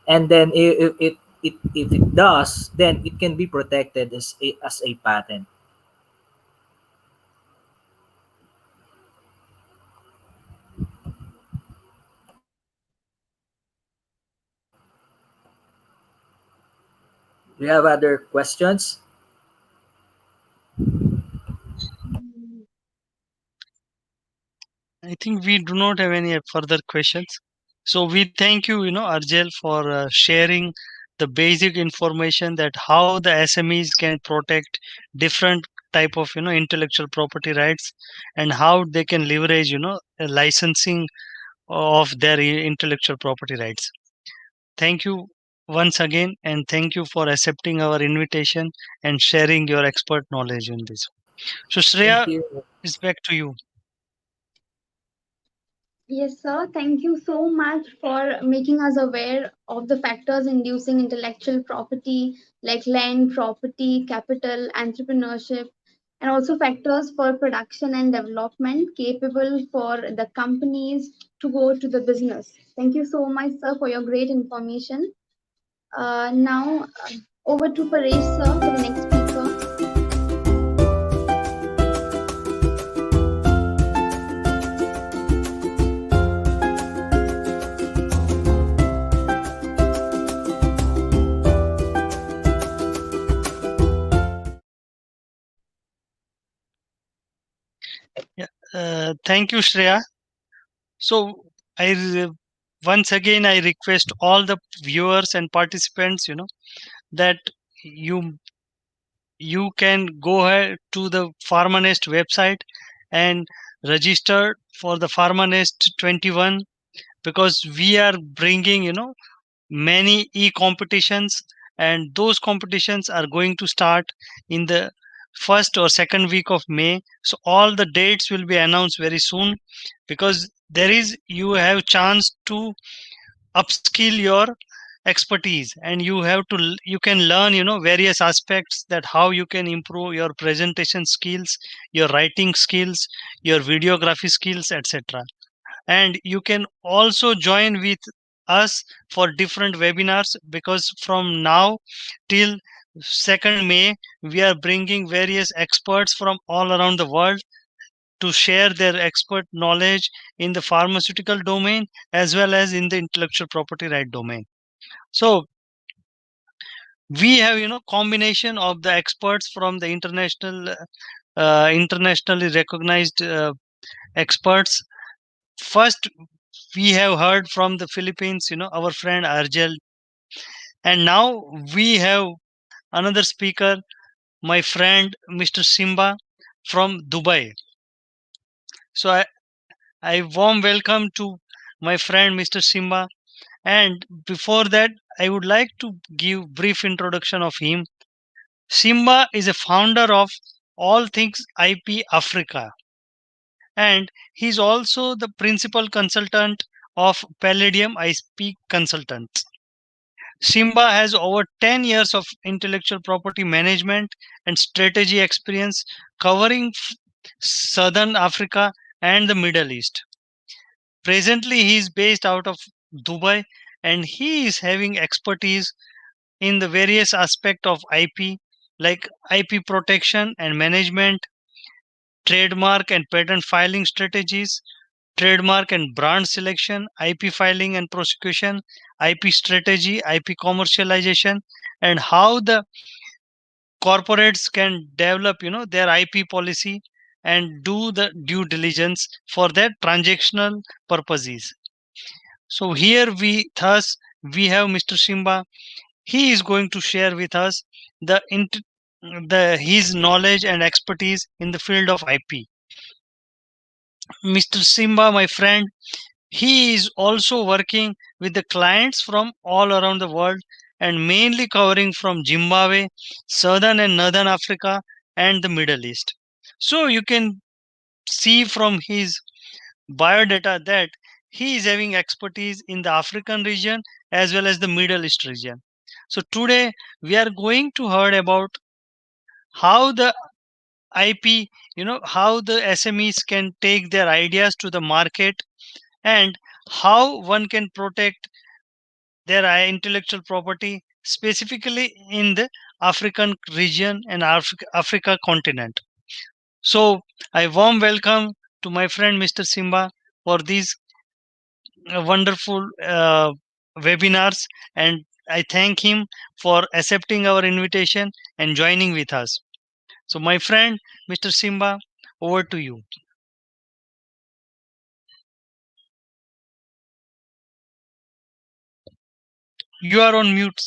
and then if it does, then it can be protected as a patent. Do you have other questions? I think we do not have any further questions. So we thank you, Arjel, for sharing the basic information that how the SMEs can protect different type of, intellectual property rights, and how they can leverage, licensing of their intellectual property rights. Thank you once again, and thank you for accepting our invitation and sharing your expert knowledge in this. So Thank Shreya, you. it's back to you. Yes, sir. Thank you so much for making us aware of the factors inducing intellectual property like land, property, capital, entrepreneurship, and also factors for production and development capable for the companies to go to the business. Thank you so much, sir, for your great information. Now, over to Paresh, sir, for the next speaker. Yeah. Thank you, Shreya. So once again I request all the viewers and participants, that you you can go ahead to the PharmaNest website and register for the PharmaNest 21, because we are bringing, many e-competitions, and those competitions are going to start in the first or second week of May. So all the dates will be announced very soon, because there is you have chance to upskill your expertise, and you can learn, various aspects, that how you can improve your presentation skills, your writing skills, your videography skills, etc. And you can also join with us for different webinars, because from now till 2nd May we are bringing various experts from all around the world to share their expert knowledge in the pharmaceutical domain as well as in the intellectual property right domain. So we have, combination of the experts from the internationally recognized experts. First, we have heard from the Philippines, our friend Arjel, and now we have another speaker, my friend Mr. Simba from Dubai. So I warm welcome to my friend Mr. Simba. And before that, I would like to give brief introduction of him. Simba is a founder of All Things IP Africa, and he's also the principal consultant of Palladium IP Consultants. Simba has over 10 years of intellectual property management and strategy experience covering Southern Africa and the Middle East. Presently, he is based out of Dubai, and he is having expertise in the various aspects of IP, like IP protection and management, trademark and patent filing strategies, trademark and brand selection, IP filing and prosecution, IP strategy, IP commercialization, and how the corporates can develop, their IP policy and do the due diligence for their transactional purposes. So here we have Mr. Simba. He is going to share with us the his knowledge and expertise in the field of IP. Mr. Simba, my friend, he is also working with the clients from all around the world, and mainly covering from Zimbabwe, Southern and Northern Africa, and the Middle East. So you can see from his biodata that he is having expertise in the African region as well as the Middle East region. So today we are going to hear about how the IP, how the SMEs can take their ideas to the market, and how one can protect their intellectual property specifically in the African region and Africa continent. So I warm welcome to my friend Mr. Simba for these wonderful webinars, and I thank him for accepting our invitation and joining with us. So my friend Mr. Simba, over to you. You are on mute.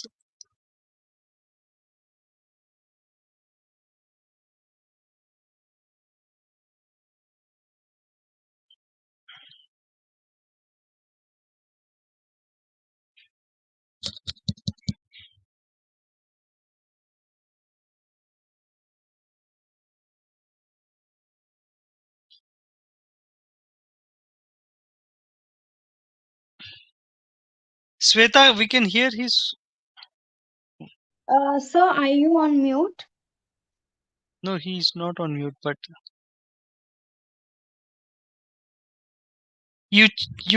Sweta, we can hear his. Sir, are you on mute? No, he's not on mute, but you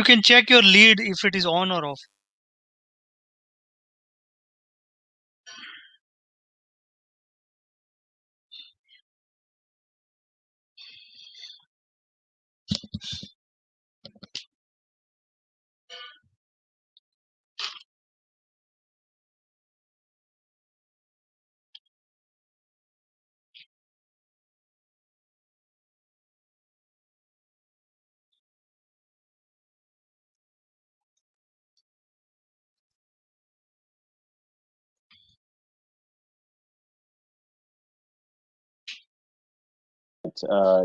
can check your lead if it is on or off.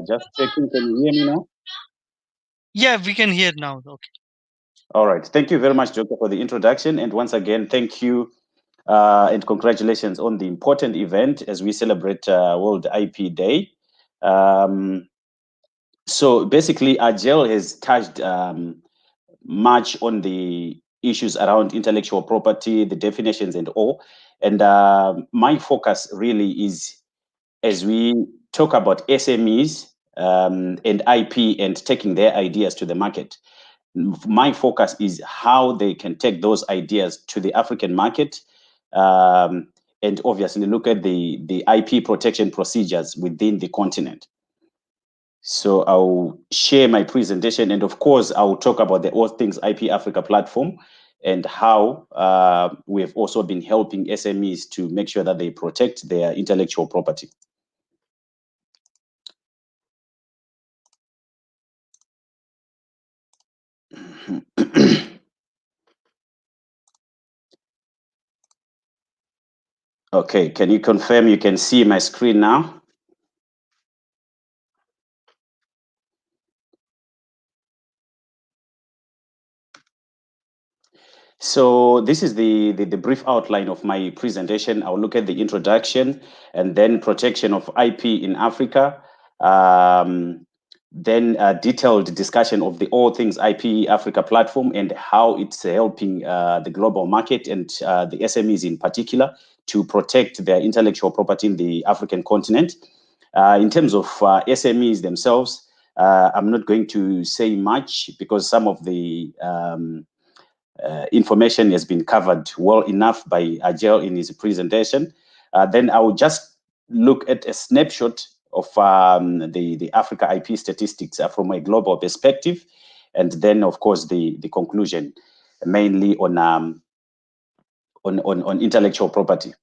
Just checking. Can you hear me now? Yeah, we can hear now. Okay. All right. Thank you very much, Joker, for the introduction. And once again, thank you and congratulations on the important event as we celebrate World IP Day. So basically, Arjel has touched much on the issues around intellectual property, the definitions and all. And my focus really is as we talk about SMEs and IP and taking their ideas to the market. My focus is how they can take those ideas to the African market and obviously look at the IP protection procedures within the continent. So I'll share my presentation, and of course, I'll talk about the All Things IP Africa platform and how we have also been helping SMEs to make sure that they protect their intellectual property. Okay, can you confirm you can see my screen now? So this is the brief outline of my presentation. I'll look at the introduction and then protection of IP in Africa, then a detailed discussion of the All Things IP Africa platform and how it's helping the global market and the SMEs in particular to protect their intellectual property in the African continent. In terms of SMEs themselves, I'm not going to say much because some of the information has been covered well enough by Arjel in his presentation. Then I will just look at a snapshot of the Africa IP statistics from a global perspective, and then of course the conclusion, mainly on intellectual property.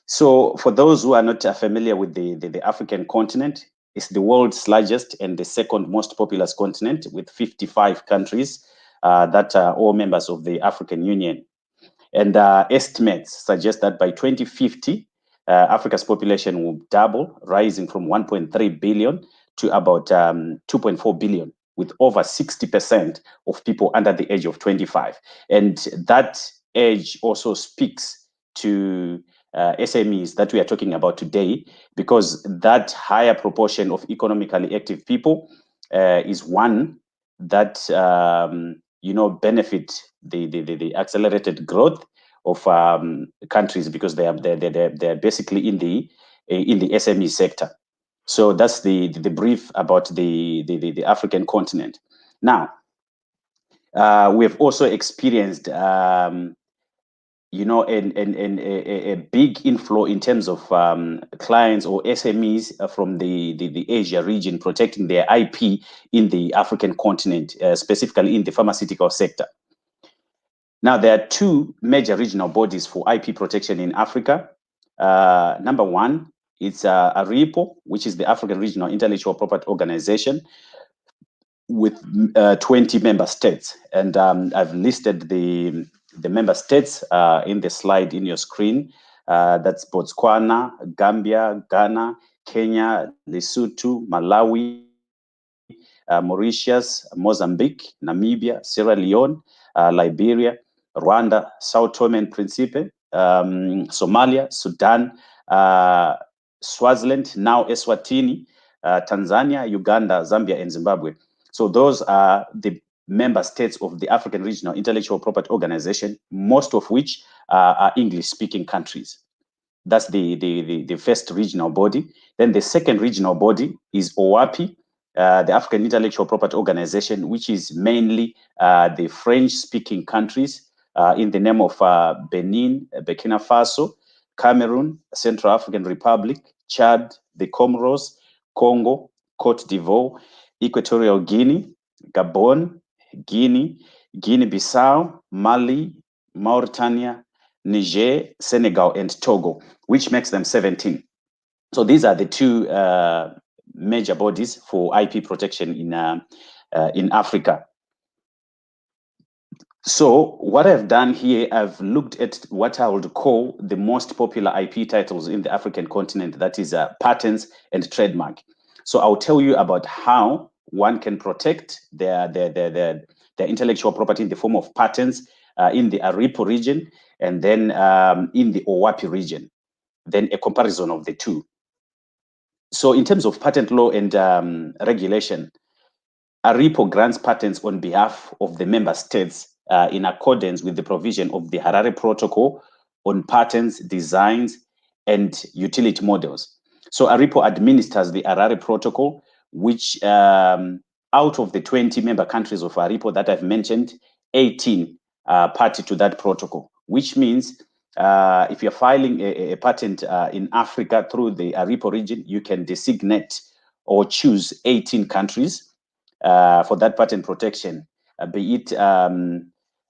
So for those who are not familiar with the African continent, it's the world's largest and the second most populous continent with 55 countries that are all members of the African Union. And estimates suggest that by 2050, Africa's population will double, rising from 1.3 billion to about 2.4 billion, with over 60% of people under the age of 25. And that age also speaks to SMEs that we are talking about today, because that higher proportion of economically active people is one that benefit the accelerated growth of countries, because they're basically in the SME sector. So that's the brief about the African continent. Now, we have also experienced a big inflow in terms of clients or SMEs from the Asia region protecting their IP in the African continent, specifically in the pharmaceutical sector. Now, there are two major regional bodies for IP protection in Africa. Number one, it's Ypo, which is the African Regional Intellectual Property Organization, with 20 member states. And I've listed the the member states in the slide in your screen. That's Botswana, Gambia, Ghana, Kenya, Lesotho, Malawi, Mauritius, Mozambique, Namibia, Sierra Leone, Liberia, Rwanda, Sao Tome and Principe, Somalia, Sudan, Swaziland, now Eswatini, Tanzania, Uganda, Zambia, and Zimbabwe. So those are the member states of the African Regional Intellectual Property Organization, most of which are English-speaking countries. That's the first regional body. Then the second regional body is OAPI, the African Intellectual Property Organization, which is mainly the French-speaking countries in the name of Benin, Burkina Faso, Cameroon, Central African Republic, Chad, the Comoros, Congo, Cote d'Ivoire, Equatorial Guinea, Gabon, Guinea, Guinea-Bissau, Mali, Mauritania, Niger, Senegal, and Togo, which makes them 17. So these are the two major bodies for IP protection in Africa. So what I've done here, I've looked at what I would call the most popular IP titles in the African continent, that is patents and trademark. So I'll tell you about how one can protect their intellectual property in the form of patents in the Ypo region, and then in the OAPI region, then a comparison of the two. So in terms of patent law and regulation, Ypo grants patents on behalf of the member states in accordance with the provision of the Harare Protocol on patents, designs, and utility models. So Ypo administers the Harare Protocol, which out of the 20 member countries of Ypo that I've mentioned, 18 are party to that protocol, which means if you're filing a patent in Africa through the Ypo region, you can designate or choose 18 countries for that patent protection, be it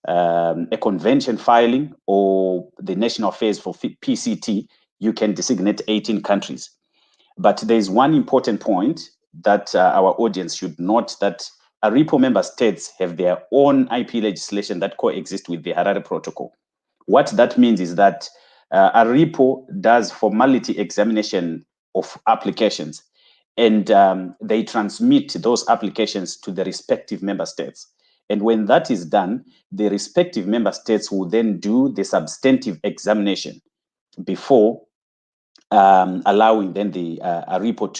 a convention filing or the national affairs for PCT, you can designate 18 countries. But there's one important point that our audience should note, that Ypo member states have their own IP legislation that coexist with the Harare Protocol. What that means is that Ypo does formality examination of applications, and they transmit those applications to the respective member states. And when that is done, the respective member states will then do the substantive examination before allowing then the Ypo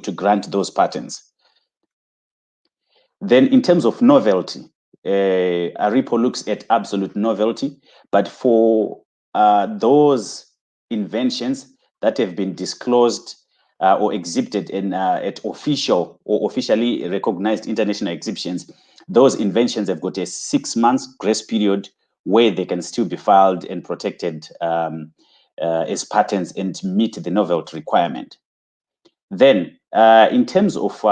to grant those patents. Then in terms of novelty, Ypo looks at absolute novelty, but for those inventions that have been disclosed or exhibited in at official or officially recognized international exhibitions, those inventions have got a 6 months grace period where they can still be filed and protected as patents and meet the novelty requirement. Then in terms of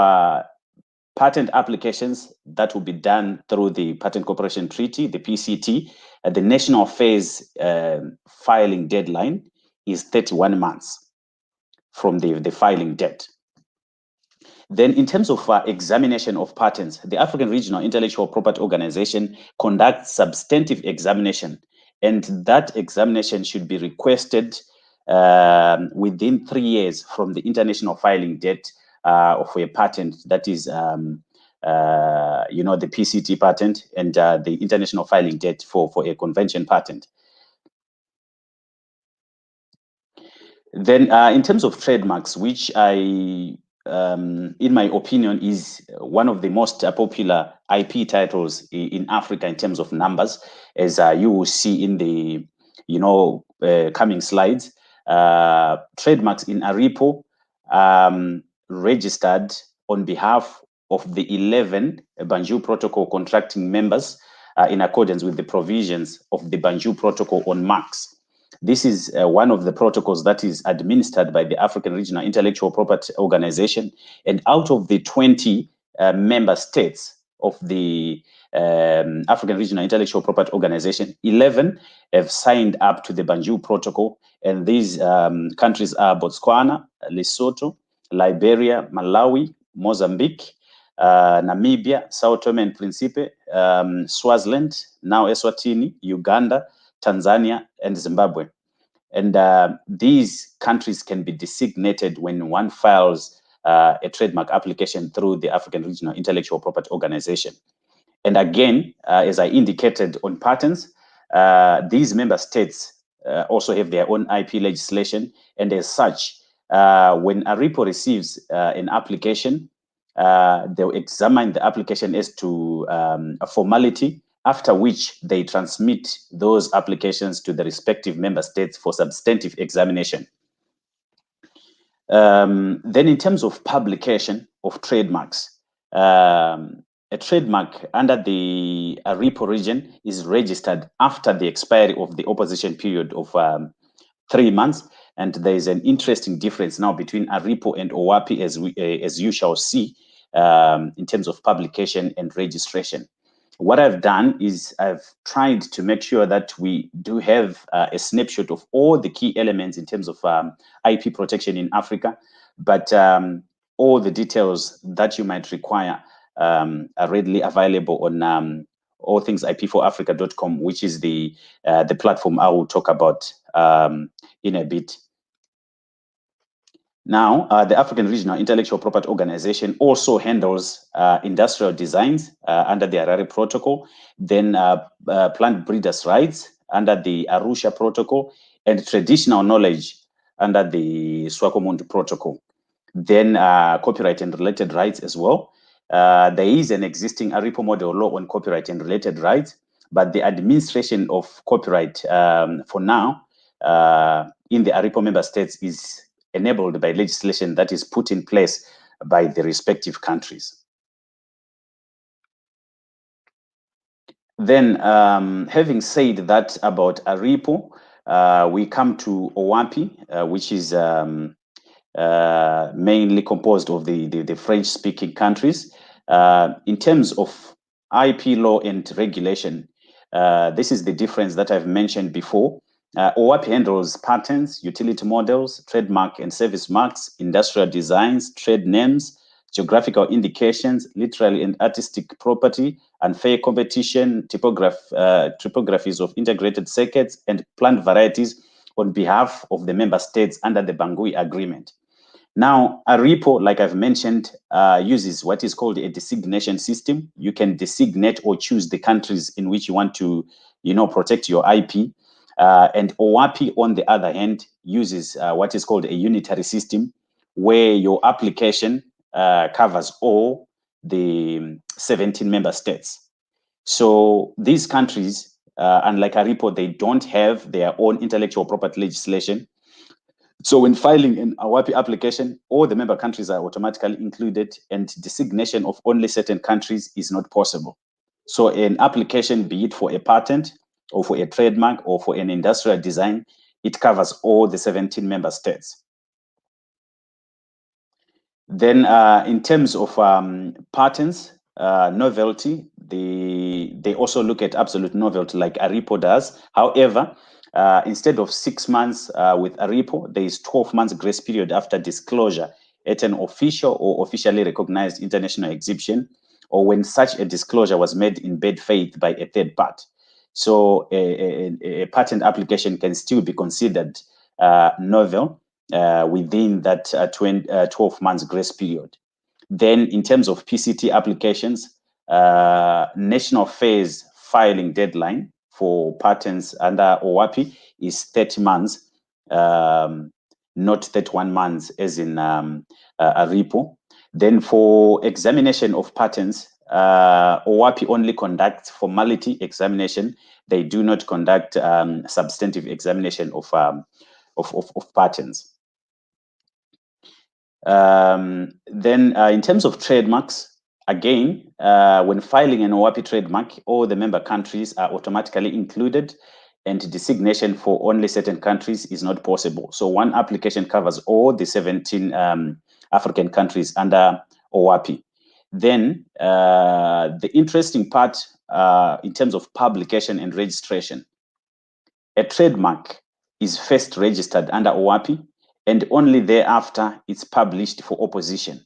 patent applications that will be done through the Patent Cooperation Treaty, the PCT, the national affairs filing deadline is 31 months from the filing date. Then in terms of examination of patents, the African Regional Intellectual Property Organization conducts substantive examination, and that examination should be requested within 3 years from the international filing date of a patent, that is, the PCT patent, and the international filing date for a convention patent. Then in terms of trademarks, which in my opinion, is one of the most popular IP titles in Africa in terms of numbers, as you will see in the coming slides. Trademarks in Ypo registered on behalf of the 11 Banjul Protocol contracting members in accordance with the provisions of the Banjul Protocol on marks. This is one of the protocols that is administered by the African Regional Intellectual Property Organization, and out of the 20 member states of the African Regional Intellectual Property Organization, 11 have signed up to the Banjul Protocol, and these countries are Botswana, Lesotho, Liberia, Malawi, Mozambique, Namibia, Sao Tome and Principe, Swaziland, now Eswatini, Uganda, Tanzania, and Zimbabwe. And these countries can be designated when one files a trademark application through the African Regional Intellectual Property Organization. And again, as I indicated on patents, these member states also have their own IP legislation. And as such, when a RIPO receives an application, they'll examine the application as to a formality, after which they transmit those applications to the respective member states for substantive examination. Then in terms of publication of trademarks, a trademark under the RIPO region is registered after the expiry of the opposition period of 3 months. And there is an interesting difference now between RIPO and OWAPI, as you shall see, in terms of publication and registration. What I've done is I've tried to make sure that we do have a snapshot of all the key elements in terms of IP protection in Africa, but all the details that you might require are readily available on allthingsip4africa.com, which is the platform I will talk about in a bit. Now, the African Regional Intellectual Property Organization also handles industrial designs under the Harare Protocol, then plant breeders' rights under the Arusha Protocol, and traditional knowledge under the Swakopmund Protocol. Then copyright and related rights as well. There is an existing RIPO model law on copyright and related rights, but the administration of copyright for now in the RIPO member states is enabled by legislation that is put in place by the respective countries. Then, having said that about RIPO, we come to OWAPI, which is mainly composed of the French-speaking countries. In terms of IP law and regulation, this is the difference that I've mentioned before. OWAPI handles patents, utility models, trademark and service marks, industrial designs, trade names, geographical indications, literary and artistic property, unfair competition, typographies of integrated circuits, and plant varieties on behalf of the member states under the Bangui Agreement. Now, a RIPO, like I've mentioned, uses what is called a designation system. You can designate or choose the countries in which you want to, protect your IP. And OWAPI, on the other hand, uses what is called a unitary system, where your application covers all the 17 member states. So these countries, unlike a RIPO, they don't have their own intellectual property legislation. So when filing an OWAPI application, all the member countries are automatically included, and designation of only certain countries is not possible. So an application, be it for a patent or for a trademark or for an industrial design, it covers all the 17 member states. Then in terms of patents, novelty, they also look at absolute novelty like a RIPO does. However, instead of 6 months with a RIPO, there is 12 months grace period after disclosure at an official or officially recognized international exhibition, or when such a disclosure was made in bad faith by a third party. So a patent application can still be considered novel within that 12 months grace period. Then in terms of PCT applications, national phase filing deadline for patents under OWAPI is 30 months, not 31 months as in a RIPO. Then for examination of patents, OWAPI only conducts formality examination. They do not conduct substantive examination of patents. Then in terms of trademarks, again, when filing an OWAPI trademark, all the member countries are automatically included, and designation for only certain countries is not possible. So one application covers all the 17 African countries under OWAPI. Then the interesting part in terms of publication and registration, a trademark is first registered under OWAPI, and only thereafter it's published for opposition.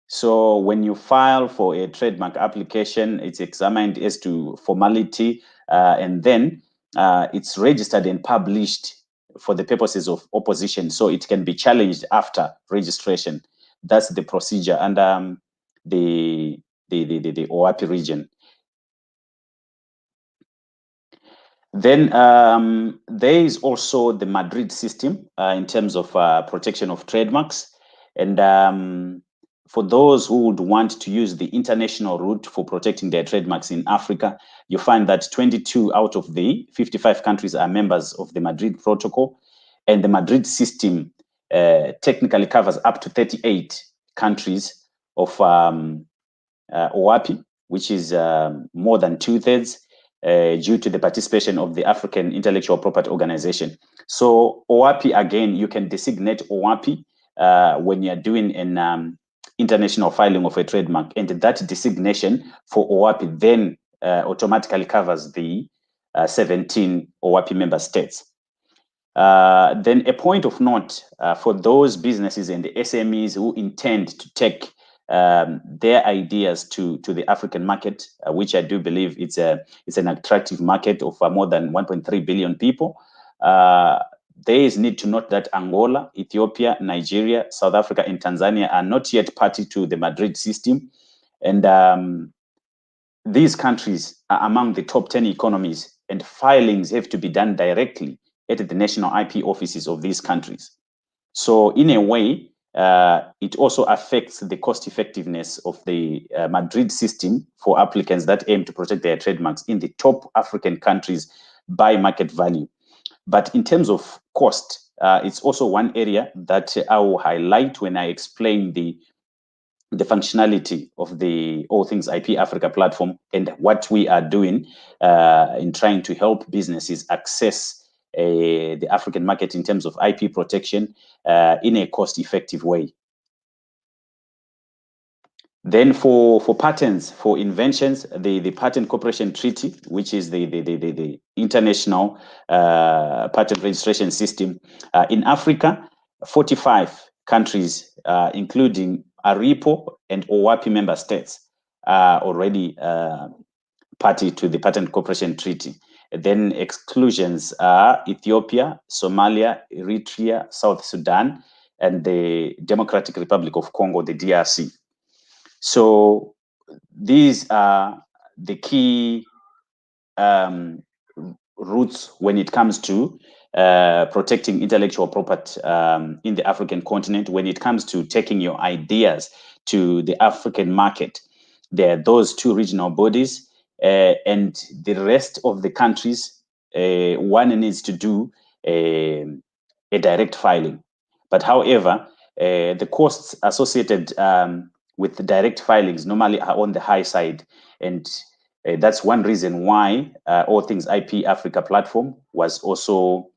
So when you file for a trademark application, it's examined as to formality, and then it's registered and published for the purposes of opposition. So it can be challenged after registration. That's the procedure under the OAPI region. Then there is also the Madrid system in terms of protection of trademarks. And for those who would want to use the international route for protecting their trademarks in Africa, you find that 22 out of the 55 countries are members of the Madrid Protocol. And the Madrid system technically covers up to 38 countries of OAPI, which is more than 2/3. Due to the participation of the African Intellectual Property Organization. So OAPI, again, you can designate OAPI when you're doing an international filing of a trademark, and that designation for OAPI then automatically covers the 17 OAPI member states. Then a point of note for those businesses and the SMEs who intend to take their ideas to the African market, which I do believe it's an attractive market of more than 1.3 billion people. There is need to note that Angola, Ethiopia, Nigeria, South Africa, and Tanzania are not yet party to the Madrid system, and these countries are among the top 10 economies, and filings have to be done directly at the national IP offices of these countries. So in a way, it also affects the cost effectiveness of the Madrid system for applicants that aim to protect their trademarks in the top African countries by market value. But in terms of cost, it's also one area that I will highlight when I explain the functionality of the All Things IP Africa platform and what we are doing in trying to help businesses access the African market in terms of IP protection in a cost-effective way. Then for patents, for inventions, the Patent Cooperation Treaty, which is the international patent registration system in Africa, 45 countries, including Ypo and OAPI member states, are already party to the Patent Cooperation Treaty. Then exclusions are Ethiopia, Somalia, Eritrea, South Sudan, and the Democratic Republic of Congo, the DRC. So these are the key routes when it comes to protecting intellectual property in the African continent. When it comes to taking your ideas to the African market, there are those two regional bodies, and the rest of the countries, one needs to do a direct filing. But however, the costs associated with the direct filings normally are on the high side, and that's one reason why All Things IP Africa platform was also,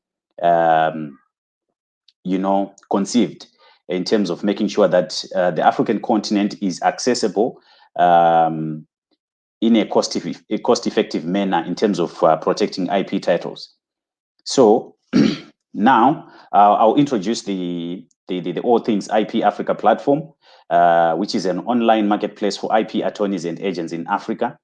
conceived in terms of making sure that the African continent is accessible in a cost-effective manner in terms of protecting IP titles. So now I'll introduce the All Things IP Africa platform, which is an online marketplace for IP attorneys and agents in Africa.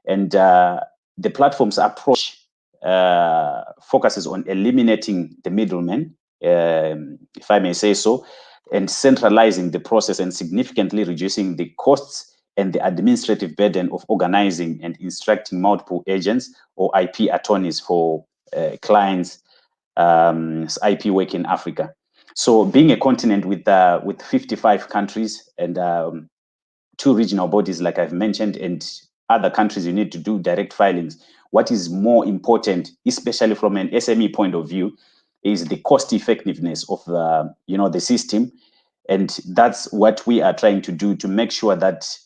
And the platform's approach focuses on eliminating the middlemen, if I may say so, and centralizing the process and significantly reducing the costs and the administrative burden of organizing and instructing multiple agents or IP attorneys for clients' IP work in Africa. So being a continent with 55 countries and 2 regional bodies, like I've mentioned, and other countries you need to do direct filings, what is more important, especially from an SME point of view, is the cost effectiveness of the system. And that's what we are trying to do, to make sure that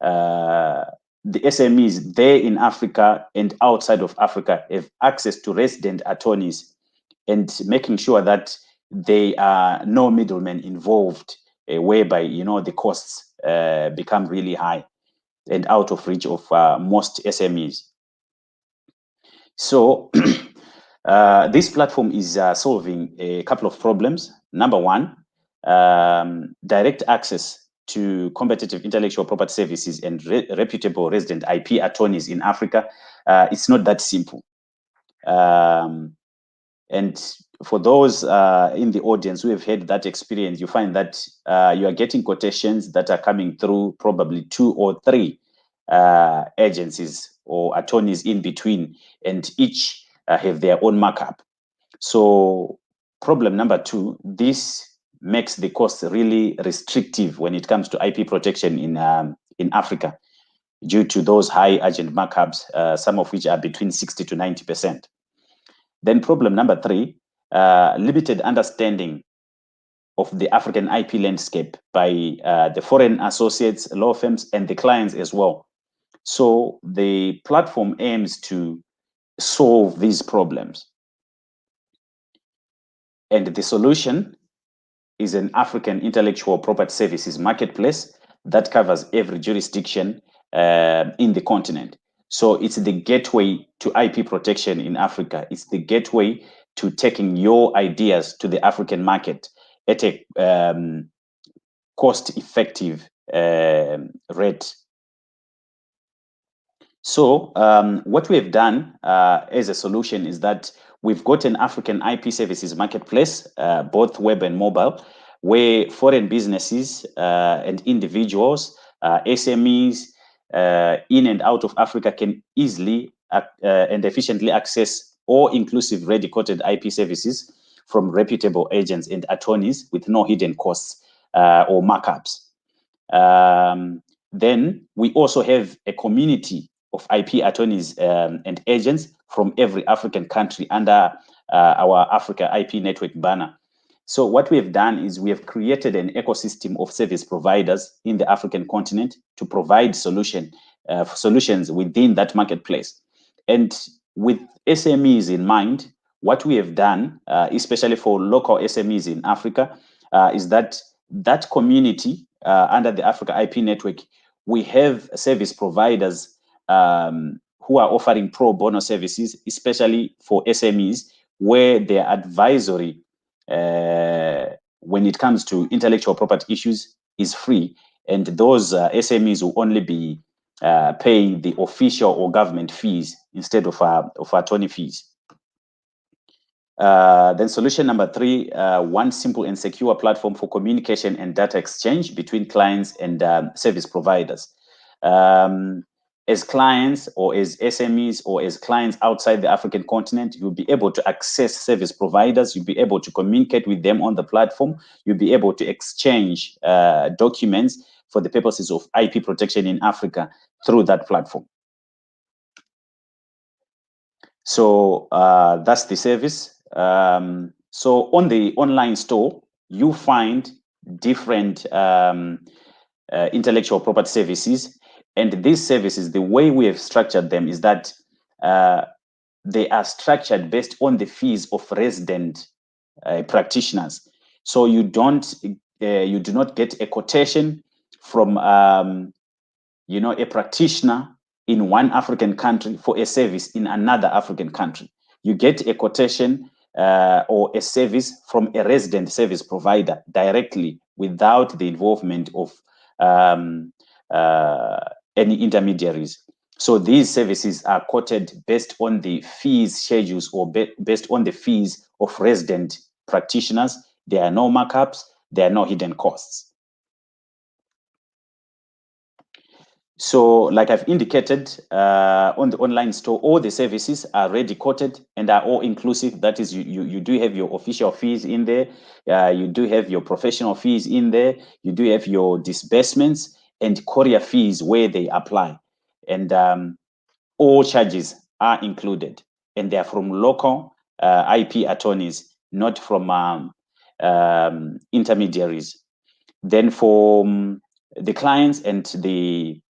the SMEs there in Africa and outside of Africa have access to resident attorneys, and making sure that there are no middlemen involved, whereby the costs become really high and out of reach of most SMEs. So this platform is solving a couple of problems. Number one, direct access to competitive intellectual property services and reputable resident IP attorneys in Africa, it's not that simple. And for those in the audience who have had that experience, you find that you are getting quotations that are coming through probably 2 or 3 agencies or attorneys in between, and each have their own markup. So problem number 2, this makes the cost really restrictive when it comes to IP protection in Africa, due to those high agent markups, some of which are between 60 to 90%. Then problem number 3, limited understanding of the African IP landscape by the foreign associates, law firms, and the clients as well. So the platform aims to solve these problems. And the solution is an African intellectual property services marketplace that covers every jurisdiction in the continent. So it's the gateway to IP protection in Africa. It's the gateway to taking your ideas to the African market at a cost-effective rate. So what we have done as a solution is that we've got an African IP services marketplace, both web and mobile, where foreign businesses and individuals, SMEs in and out of Africa can easily and efficiently access all-inclusive ready-quoted IP services from reputable agents and attorneys with no hidden costs or markups. Then we also have a community of IP attorneys and agents from every African country under our Africa IP Network banner. So what we have done is we have created an ecosystem of service providers in the African continent to provide solutions within that marketplace. And with SMEs in mind, what we have done, especially for local SMEs in Africa, is that community under the Africa IP Network, we have service providers who are offering pro bono services, especially for SMEs, where their advisory when it comes to intellectual property issues is free, and those SMEs will only be paying the official or government fees instead of attorney fees. Then solution number 3, one simple and secure platform for communication and data exchange between clients and service providers. As clients or as SMEs or as clients outside the African continent, you'll be able to access service providers, you'll be able to communicate with them on the platform, you'll be able to exchange documents for the purposes of IP protection in Africa through that platform. So that's the service. So on the online store, you find different intellectual property services. And these services, the way we have structured them is that they are structured based on the fees of resident practitioners. So you do not get a quotation from a practitioner in one African country for a service in another African country. You get a quotation or a service from a resident service provider directly without the involvement of any intermediaries. So these services are quoted based on the fees schedules or based on the fees of resident practitioners. There are no markups, there are no hidden costs. So like I've indicated, on the online store, all the services are ready quoted and are all inclusive. That is, you do have your official fees in there, you do have your professional fees in there, you do have your disbursements and courier fees where they apply. And all charges are included, and they are from local IP attorneys, not from intermediaries. Then for the clients and the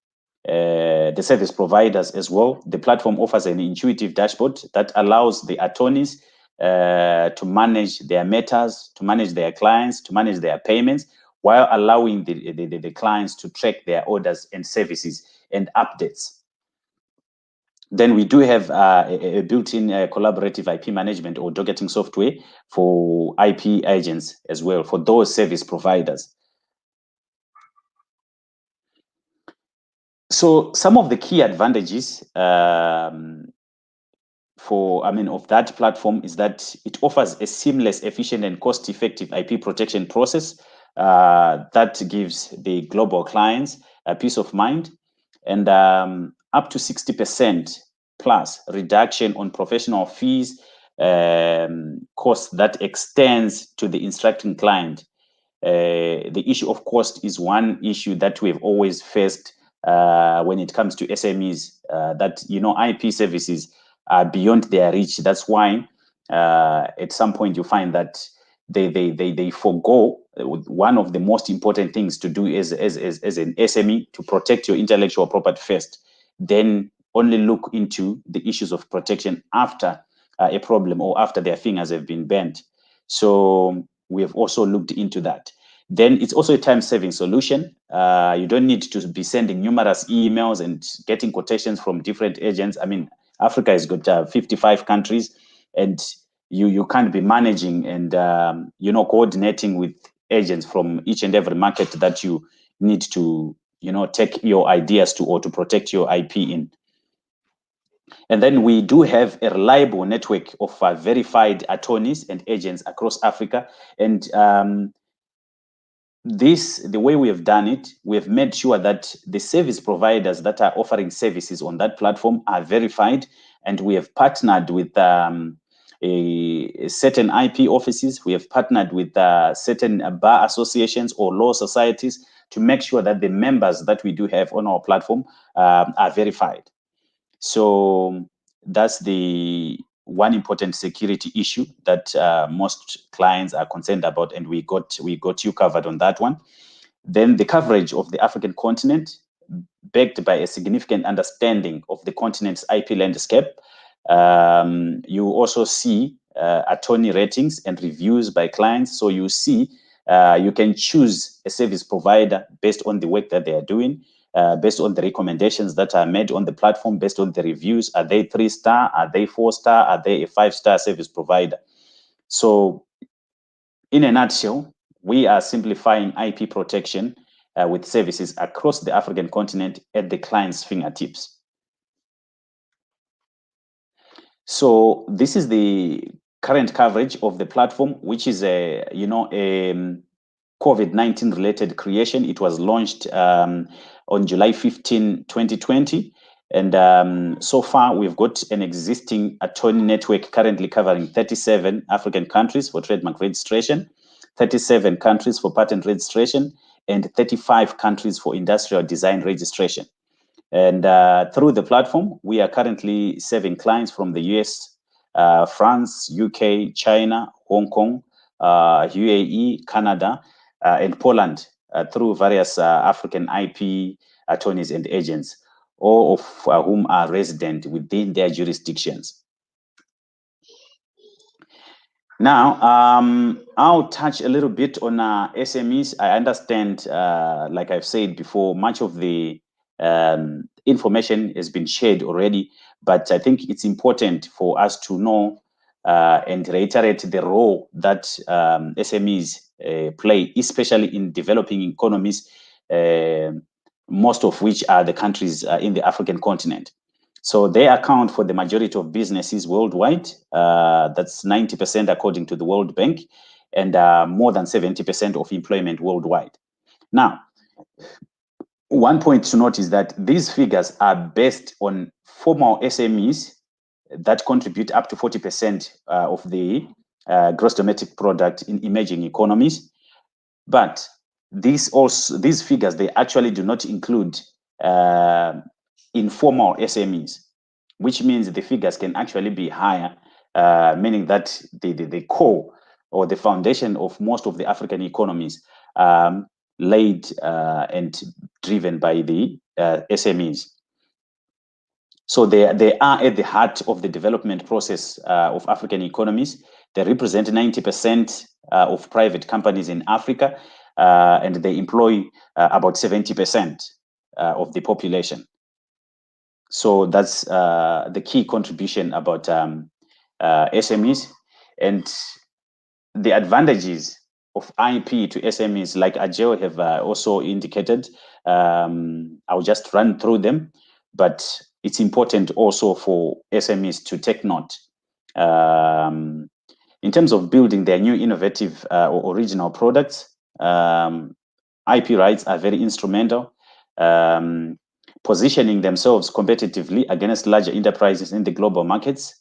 service providers as well, the platform offers an intuitive dashboard that allows the attorneys to manage their matters, to manage their clients, to manage their payments, while allowing the clients to track their orders and services and updates. Then we do have a built-in collaborative IP management or docketing software for IP agents as well, for those service providers. So some of the key advantages of that platform is that it offers a seamless, efficient, and cost-effective IP protection process that gives the global clients a peace of mind, and up to 60% plus reduction on professional fees cost that extends to the instructing client. The issue of cost is one issue that we've always faced when it comes to SMEs, that IP services are beyond their reach. That's why at some point you find that they forego one of the most important things to do as an SME, to protect your intellectual property first, then only look into the issues of protection after a problem or after their fingers have been bent. So we have also looked into that. Then it's also a time-saving solution. You don't need to be sending numerous emails and getting quotations from different agents. I mean, Africa has got 55 countries, and you can't be managing and coordinating with agents from each and every market that you need to take your ideas to, or to protect your IP in. And then we do have a reliable network of verified attorneys and agents across Africa. And the way we have done it, we have made sure that the service providers that are offering services on that platform are verified, and we have partnered with certain IP offices. We have partnered with certain bar associations or law societies to make sure that the members that we do have on our platform are verified. So that's the one important security issue that most clients are concerned about, and we got you covered on that one. Then the coverage of the African continent, backed by a significant understanding of the continent's IP landscape. You also see attorney ratings and reviews by clients. So you see, you can choose a service provider based on the work that they are doing, based on the recommendations that are made on the platform, based on the reviews. Are they 3-star? Are they 4-star? Are they a 5-star service provider? So in a nutshell, we are simplifying IP protection with services across the African continent at the client's fingertips. So this is the current coverage of the platform, which is a COVID-19 related creation. It was launched on July 15, 2020. And so far, we've got an existing attorney network currently covering 37 African countries for trademark registration, 37 countries for patent registration, and 35 countries for industrial design registration. And through the platform, we are currently serving clients from the US, France, UK, China, Hong Kong, UAE, Canada, and Poland through various African IP attorneys and agents, all of whom are resident within their jurisdictions. Now, I'll touch a little bit on SMEs. I understand, like I've said before, much of the information has been shared already, but I think it's important for us to know and reiterate the role that SMEs play, especially in developing economies, most of which are the countries in the African continent. So they account for the majority of businesses worldwide. That's 90% according to the World Bank, and more than 70% of employment worldwide. Now, one point to note is that these figures are based on formal SMEs that contribute up to 40% of the gross domestic product in emerging economies. But these figures, they actually do not include informal SMEs, which means the figures can actually be higher, meaning that the core or the foundation of most of the African economies laid and driven by the SMEs. So they are at the heart of the development process of African economies. They represent 90% of private companies in Africa, and they employ about 70% of the population. So that's the key contribution about SMEs. And the advantages of IP to SMEs, like Arjel have also indicated. I'll just run through them, but it's important also for SMEs to take note. In terms of building their new innovative or original products, IP rights are very instrumental. Positioning themselves competitively against larger enterprises in the global markets,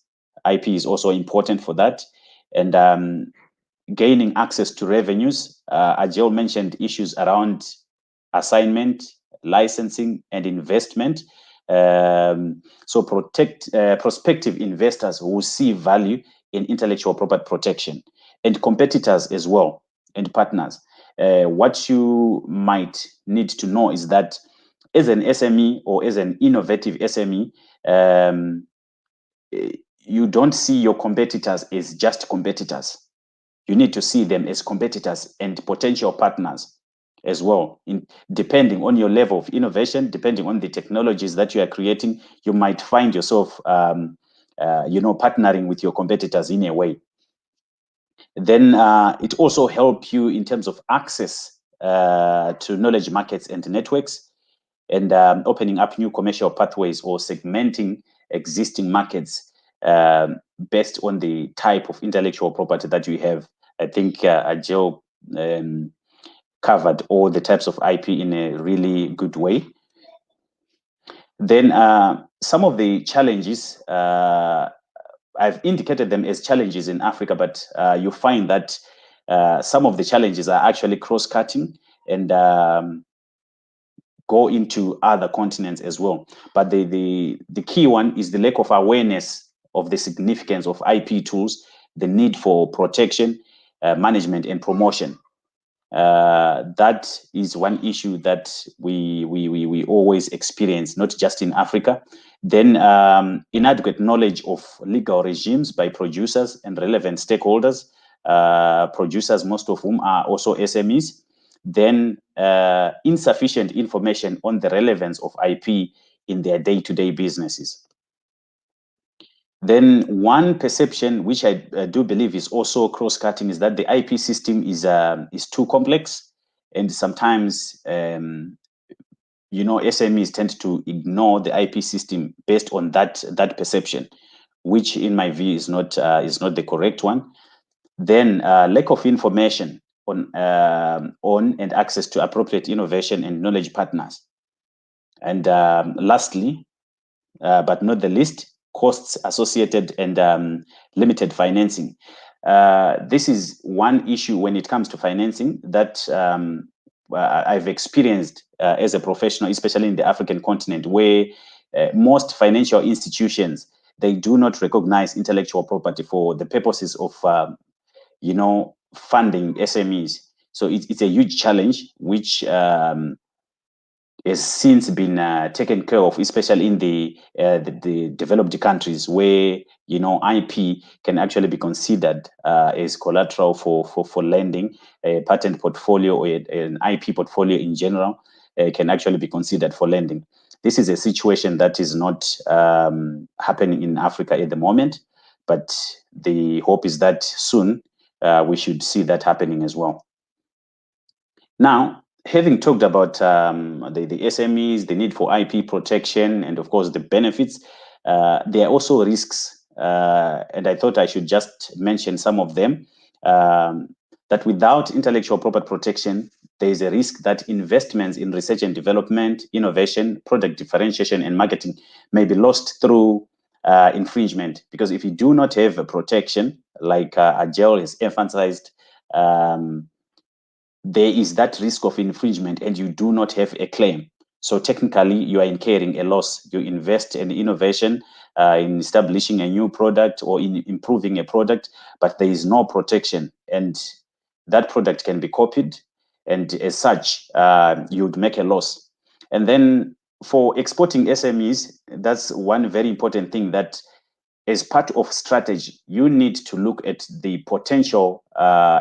IP is also important for that. And gaining access to revenues, Arjel mentioned issues around assignment, licensing, and investment. So prospective investors who see value in intellectual property protection, and competitors as well, and partners. What you might need to know is that as an SME or as an innovative SME, you don't see your competitors as just competitors. You need to see them as competitors and potential partners as well. Depending on your level of innovation, depending on the technologies that you are creating, you might find yourself, partnering with your competitors in a way. Then it also helps you in terms of access to knowledge markets and networks, and opening up new commercial pathways or segmenting existing markets based on the type of intellectual property that you have. I think Arjel covered all the types of IP in a really good way. Then some of the challenges, I've indicated them as challenges in Africa, but you find that some of the challenges are actually cross-cutting and go into other continents as well. But the key one is the lack of awareness of the significance of IP tools, the need for protection, management, and promotion. That is one issue that we always experience, not just in Africa. Then inadequate knowledge of legal regimes by producers and relevant stakeholders, producers, most of whom are also SMEs. Then insufficient information on the relevance of IP in their day-to-day businesses. Then one perception, which I do believe is also cross-cutting, is that the IP system is too complex, and sometimes SMEs tend to ignore the IP system based on that perception, which in my view is not the correct one. Then lack of information on and access to appropriate innovation and knowledge partners. And lastly, but not the least, costs associated and limited financing. This is one issue when it comes to financing that I've experienced as a professional, especially in the African continent, where most financial institutions, they do not recognize intellectual property for the purposes of funding SMEs. So it's a huge challenge, which has since been taken care of, especially in the developed countries, where IP can actually be considered as collateral for lending. A patent portfolio or an IP portfolio in general can actually be considered for lending. This is a situation that is not happening in Africa at the moment, but the hope is that soon we should see that happening as well. Now, having talked about the SMEs, the need for IP protection, and of course the benefits, there are also risks, and I thought I should just mention some of them. That without intellectual property protection, there is a risk that investments in research and development, innovation, product differentiation, and marketing may be lost through infringement. Because if you do not have a protection, like Arjel has emphasized, there is that risk of infringement and you do not have a claim. So technically, you are incurring a loss. You invest in innovation, in establishing a new product or in improving a product, but there is no protection, and that product can be copied, and as such, you'd make a loss. And then for exporting SMEs, that's one very important thing, that as part of strategy, you need to look at the potential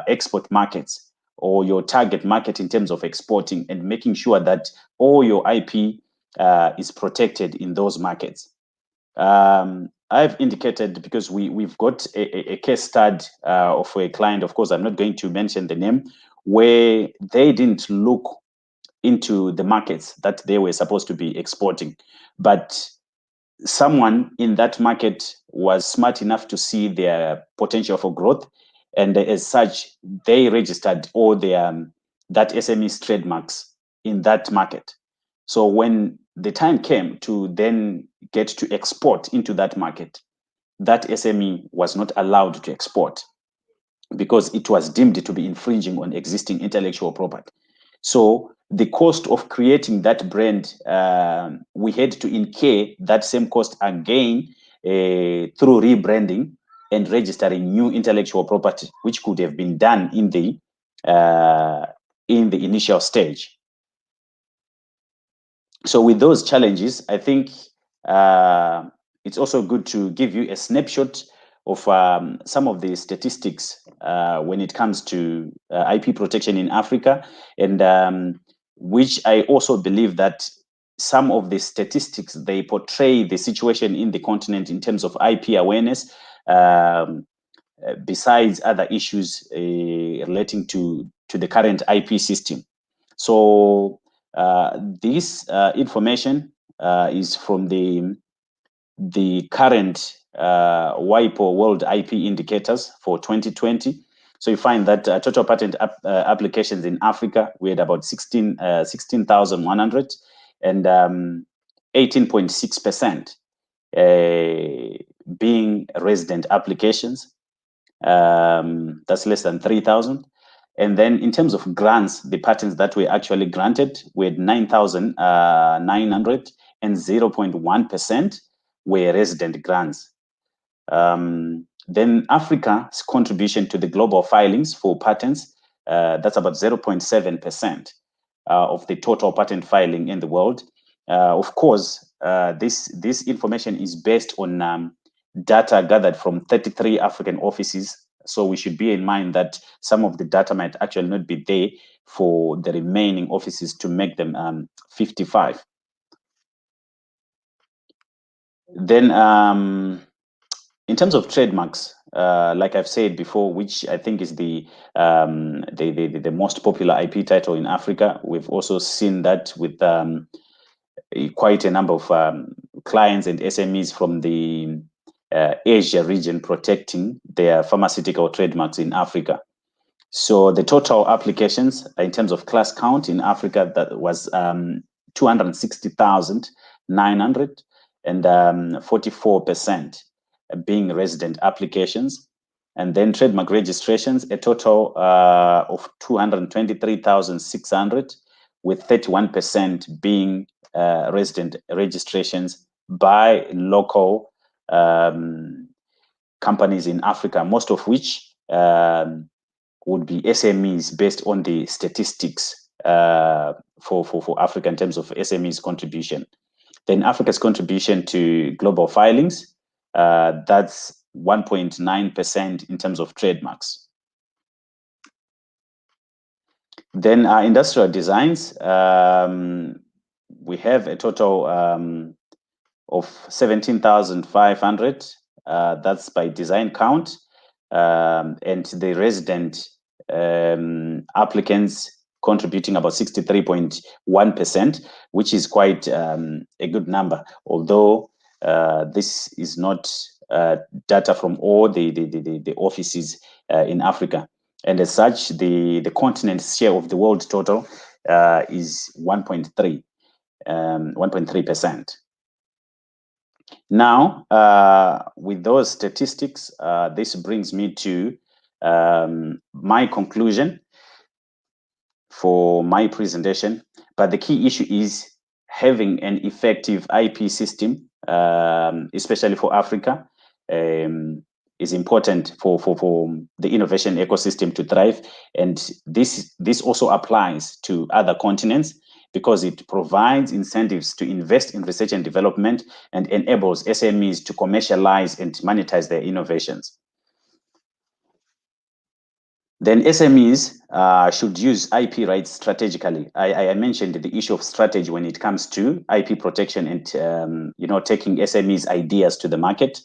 export markets or your target market in terms of exporting, and making sure that all your IP is protected in those markets. I've indicated, because we've got a case study of a client, of course, I'm not going to mention the name, where they didn't look into the markets that they were supposed to be exporting. But someone in that market was smart enough to see their potential for growth. And as such, they registered all their that SME's trademarks in that market. So when the time came to then get to export into that market, that SME was not allowed to export because it was deemed to be infringing on existing intellectual property. So the cost of creating that brand, we had to incur that same cost again through rebranding and registering new intellectual property, which could have been done in the initial stage. So with those challenges, I think it's also good to give you a snapshot of some of the statistics when it comes to IP protection in Africa, and which I also believe that some of the statistics, they portray the situation in the continent in terms of IP awareness, besides other issues relating to the current IP system. So this information is from the current Ypo World Ip Indicators for 2020. So you find that total patent applications in Africa, we had about 16,100, and 18.6% being resident applications. That's less than 3,000. And then in terms of grants, the patents that were actually granted were 9,900, and 0.1% were resident grants. Then Africa's contribution to the global filings for patents, that's about 0.7% of the total patent filing in the world. Of course, this information is based on data gathered from 33 African offices. So we should bear in mind that some of the data might actually not be there for the remaining offices to make them 55. Then in terms of trademarks, like I've said before, which I think is the most popular IP title in Africa, we've also seen that with quite a number of clients and SMEs from the Asia region protecting their pharmaceutical trademarks in Africa. So the total applications in terms of class count in Africa, that was 260,900, and 44% being resident applications. And then trademark registrations, a total of 223,600, with 31% being resident registrations by local companies in Africa, most of which would be SMEs based on the statistics for Africa in terms of SMEs contribution. Then Africa's contribution to global filings, that's 1.9% in terms of trademarks. Then industrial designs, we have a total of 17,500. That's by design count, and the resident applicants contributing about 63.1%, which is quite a good number, although this is not data from all the offices in Africa. And as such, the continent's share of the world total is 1.3%. Now, with those statistics, this brings me to my conclusion for my presentation. But the key issue is having an effective IP system, especially for Africa, is important for the innovation ecosystem to thrive. And this also applies to other continents, because it provides incentives to invest in research and development and enables SMEs to commercialize and monetize their innovations. Then SMEs should use IP rights strategically. I mentioned the issue of strategy when it comes to IP protection and taking SMEs ideas to the market.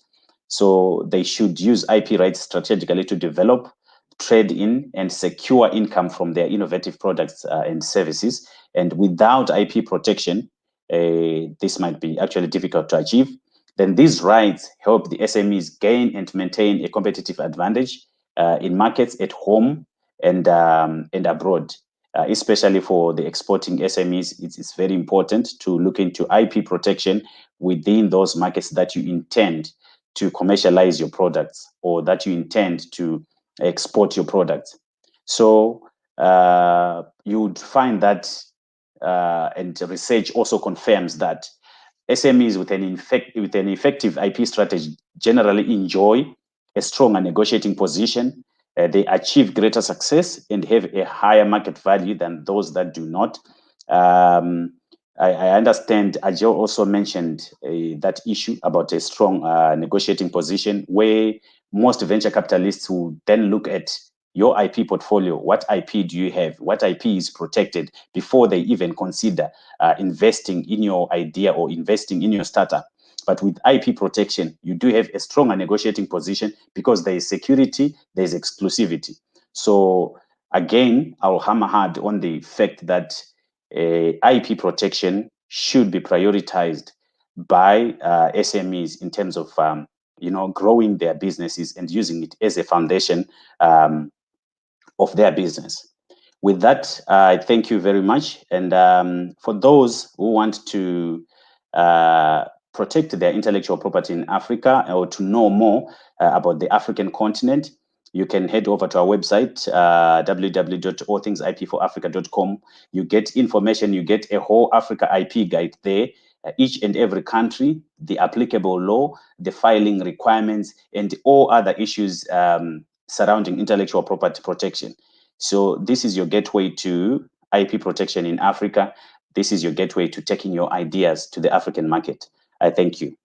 So they should use IP rights strategically to develop, trade in, and secure income from their innovative products and services. And without IP protection, this might be actually difficult to achieve. Then these rights help the SMEs gain and maintain a competitive advantage in markets at home and abroad. Especially for the exporting SMEs, it's very important to look into IP protection within those markets that you intend to commercialize your products or that you intend to export your products. So you would find that, and research also confirms that SMEs with an effective IP strategy generally enjoy a stronger negotiating position. They achieve greater success and have a higher market value than those that do not. I understand Arjel also mentioned that issue about a strong negotiating position, where most venture capitalists will then look at your IP portfolio. What IP do you have? What IP is protected before they even consider investing in your idea or investing in your startup? But with IP protection, you do have a stronger negotiating position because there is security, there is exclusivity. So again, I'll hammer hard on the fact that IP protection should be prioritized by SMEs in terms of growing their businesses and using it as a foundation of their business. With that, I thank you very much. And for those who want to protect their intellectual property in Africa or to know more about the African continent, you can head over to our website, www.allthingsipforafrica.com. You get information, you get a whole Africa IP guide there, each and every country, the applicable law, the filing requirements, and all other issues surrounding intellectual property protection. So this is your gateway to IP protection in Africa. This is your gateway to taking your ideas to the African market. I thank you.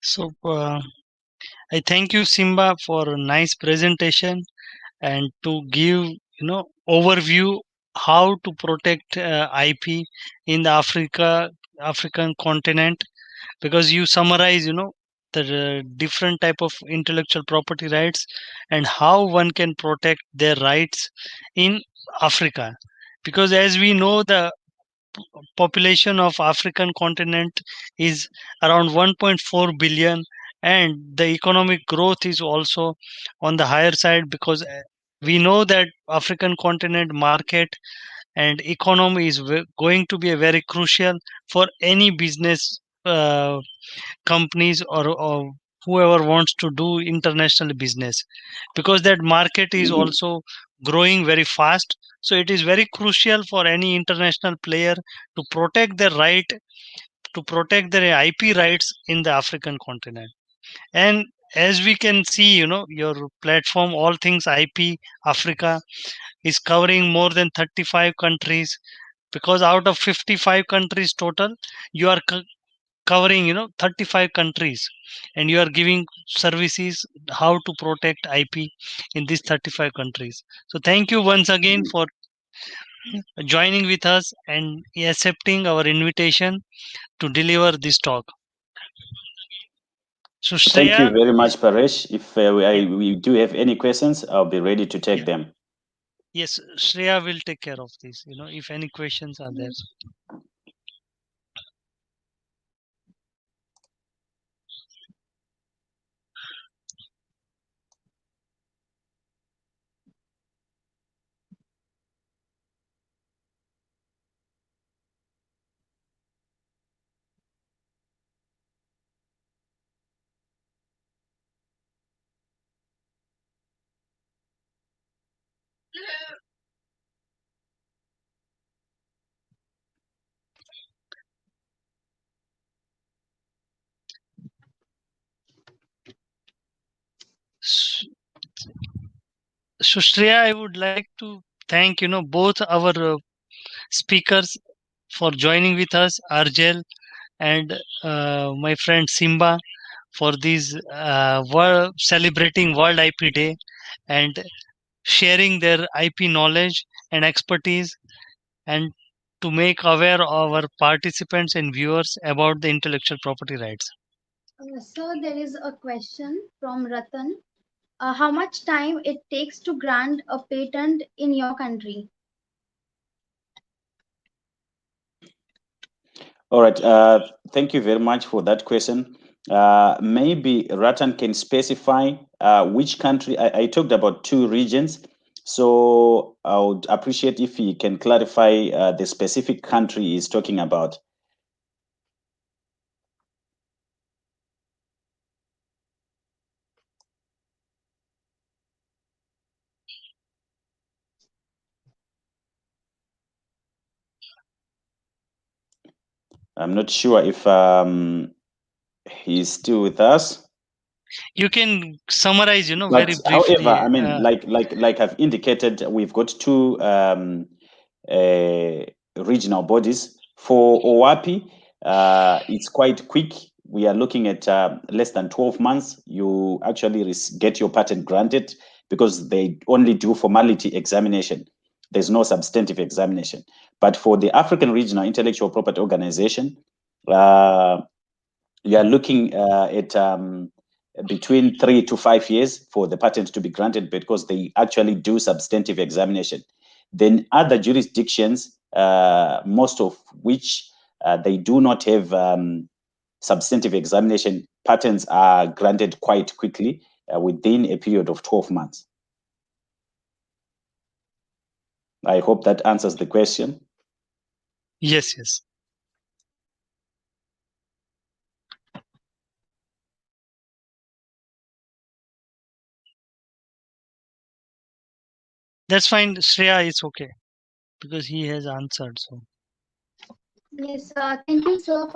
So I thank you, Simba, for a nice presentation and to give overview how to protect IP in the African continent, because you summarize the different type of intellectual property rights and how one can protect their rights in Africa, because as we know, the population of African continent is around 1.4 billion, and the economic growth is also on the higher side, because we know that African continent market and economy is going to be a very crucial for any business companies or whoever wants to do international business, because that market is also growing very fast. So it is very crucial for any international player to protect their right, to protect their IP rights in the African continent. And as we can see, your platform, All Things IP Africa, is covering more than 35 countries, because out of 55 countries total, you are covering 35 countries, and you are giving services how to protect IP in these 35 countries. So thank you once again for joining with us and accepting our invitation to deliver this talk. So Shreya, thank you very much, Paresh. If we do have any questions, I'll be ready to take them. Yes, Shreya will take care of this, if any questions are there. So Shreya, I would like to thank both our speakers for joining with us, Arjel and my friend Simba, for this celebrating World IP Day and sharing their IP knowledge and expertise. And to make aware our participants and viewers about the intellectual property rights? So there is a question from Ratan. How much time it takes to grant a patent in your country? All right. Thank you very much for that question. Maybe Ratan can specify which country. I talked about 2 regions. So I would appreciate if he can clarify the specific country he's talking about. I'm not sure if he's still with us. You can summarize, very But briefly. however, I mean, like I've indicated, we've got 2 regional bodies. For OWAPI, it's quite quick. We are looking at less than 12 months. You actually get your patent granted because they only do formality examination. There's no substantive examination. But for the African Regional Intellectual Property Organization, you are looking at between 3 to 5 years for the patent to be granted because they actually do substantive examination. Then other jurisdictions, most of which they do not have substantive examination, patents are granted quite quickly within a period of 12 months. I hope that answers the question. Yes. That's fine. Shreya is okay because he has answered. So Yes, thank you, sir.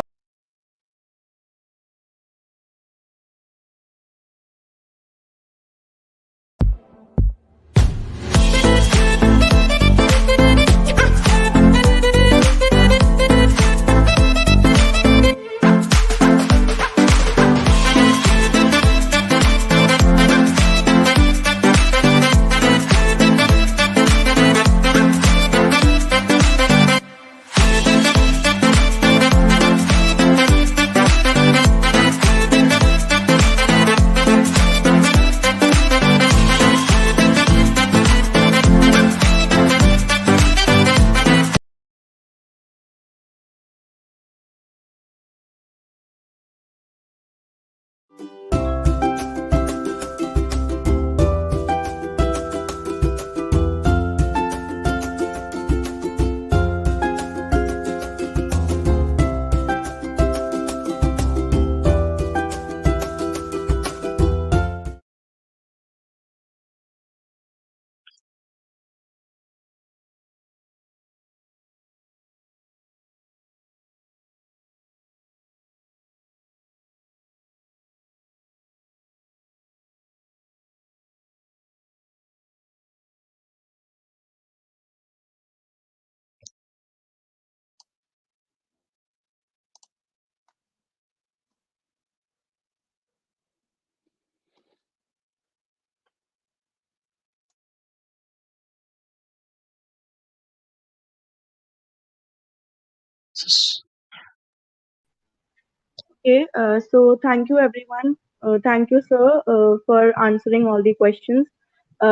Okay, so thank you everyone. Thank you, sir, for answering all the questions.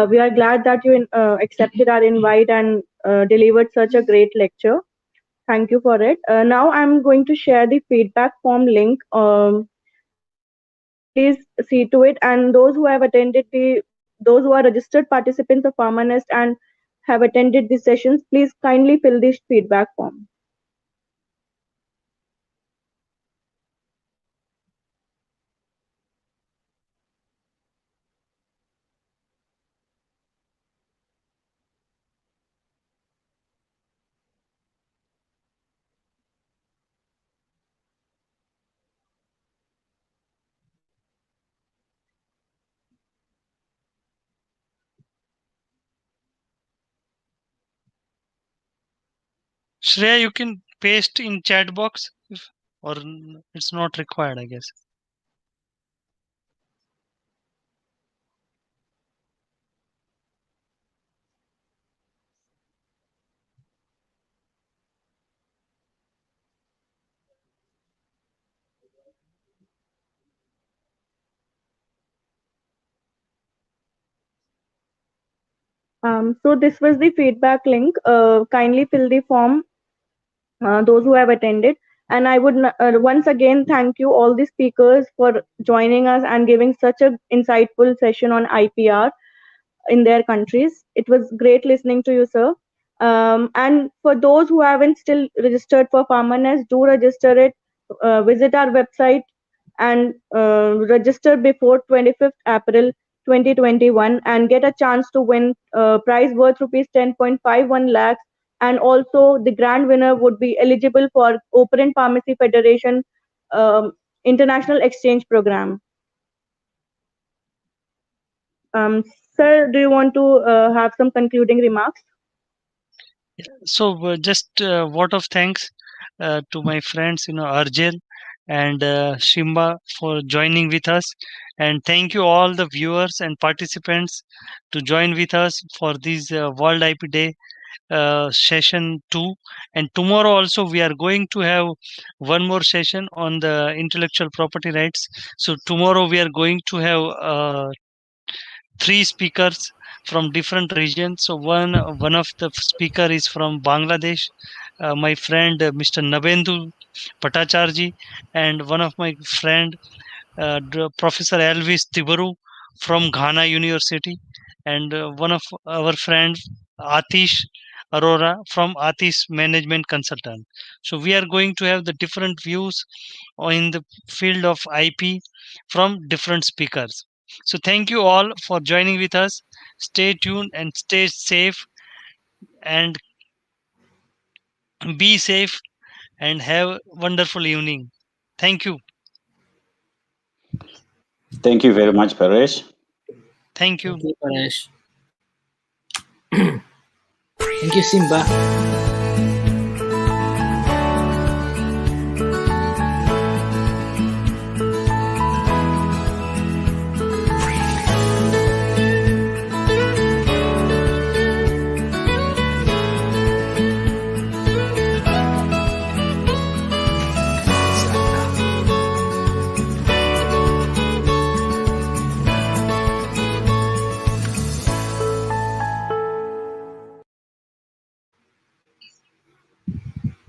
We are glad that you accepted our invite and delivered such a great lecture. Thank you for it. Now I'm going to share the feedback form link. Please see to it. And those who have attended those who are registered participants of PharmaNest and have attended these sessions, please kindly fill this feedback form. Shreya, you can paste in chat box or it's not required, I guess. So this was the feedback link. Kindly fill the form, those who have attended. And I would once again thank you all the speakers for joining us and giving such a insightful session on IPR in their countries. It was great listening to you, sir. And for those who haven't still registered for FarmerNest, do register it. Visit our website and register before 25th April 2021 and get a chance to win prize worth rupees 10.51 lakhs. And also the grand winner would be eligible for Operant Pharmacy Federation International Exchange Program. Sir, do you want to have some concluding remarks? So just word of thanks to my friends, Arjel and Simba for joining with us, and thank you all the viewers and participants to join with us for this World IP Day session 2. And tomorrow also we are going to have one more session on the intellectual property rights. So tomorrow we are going to have 3 speakers from different regions. So one of the speaker is from Bangladesh, my friend Mr. Nabendu Patacharji, and one of my friend Professor Elvis Tibaru from Ghana University, and one of our friends Atish Arora from Atish Management Consultant. So we are going to have the different views in the field of IP from different speakers. So thank you all for joining with us. Stay tuned and stay safe, and be safe, and have a wonderful evening. Thank you. Thank you very much, Paresh. Thank you. Thank you, Paresh. Thank you, Simba.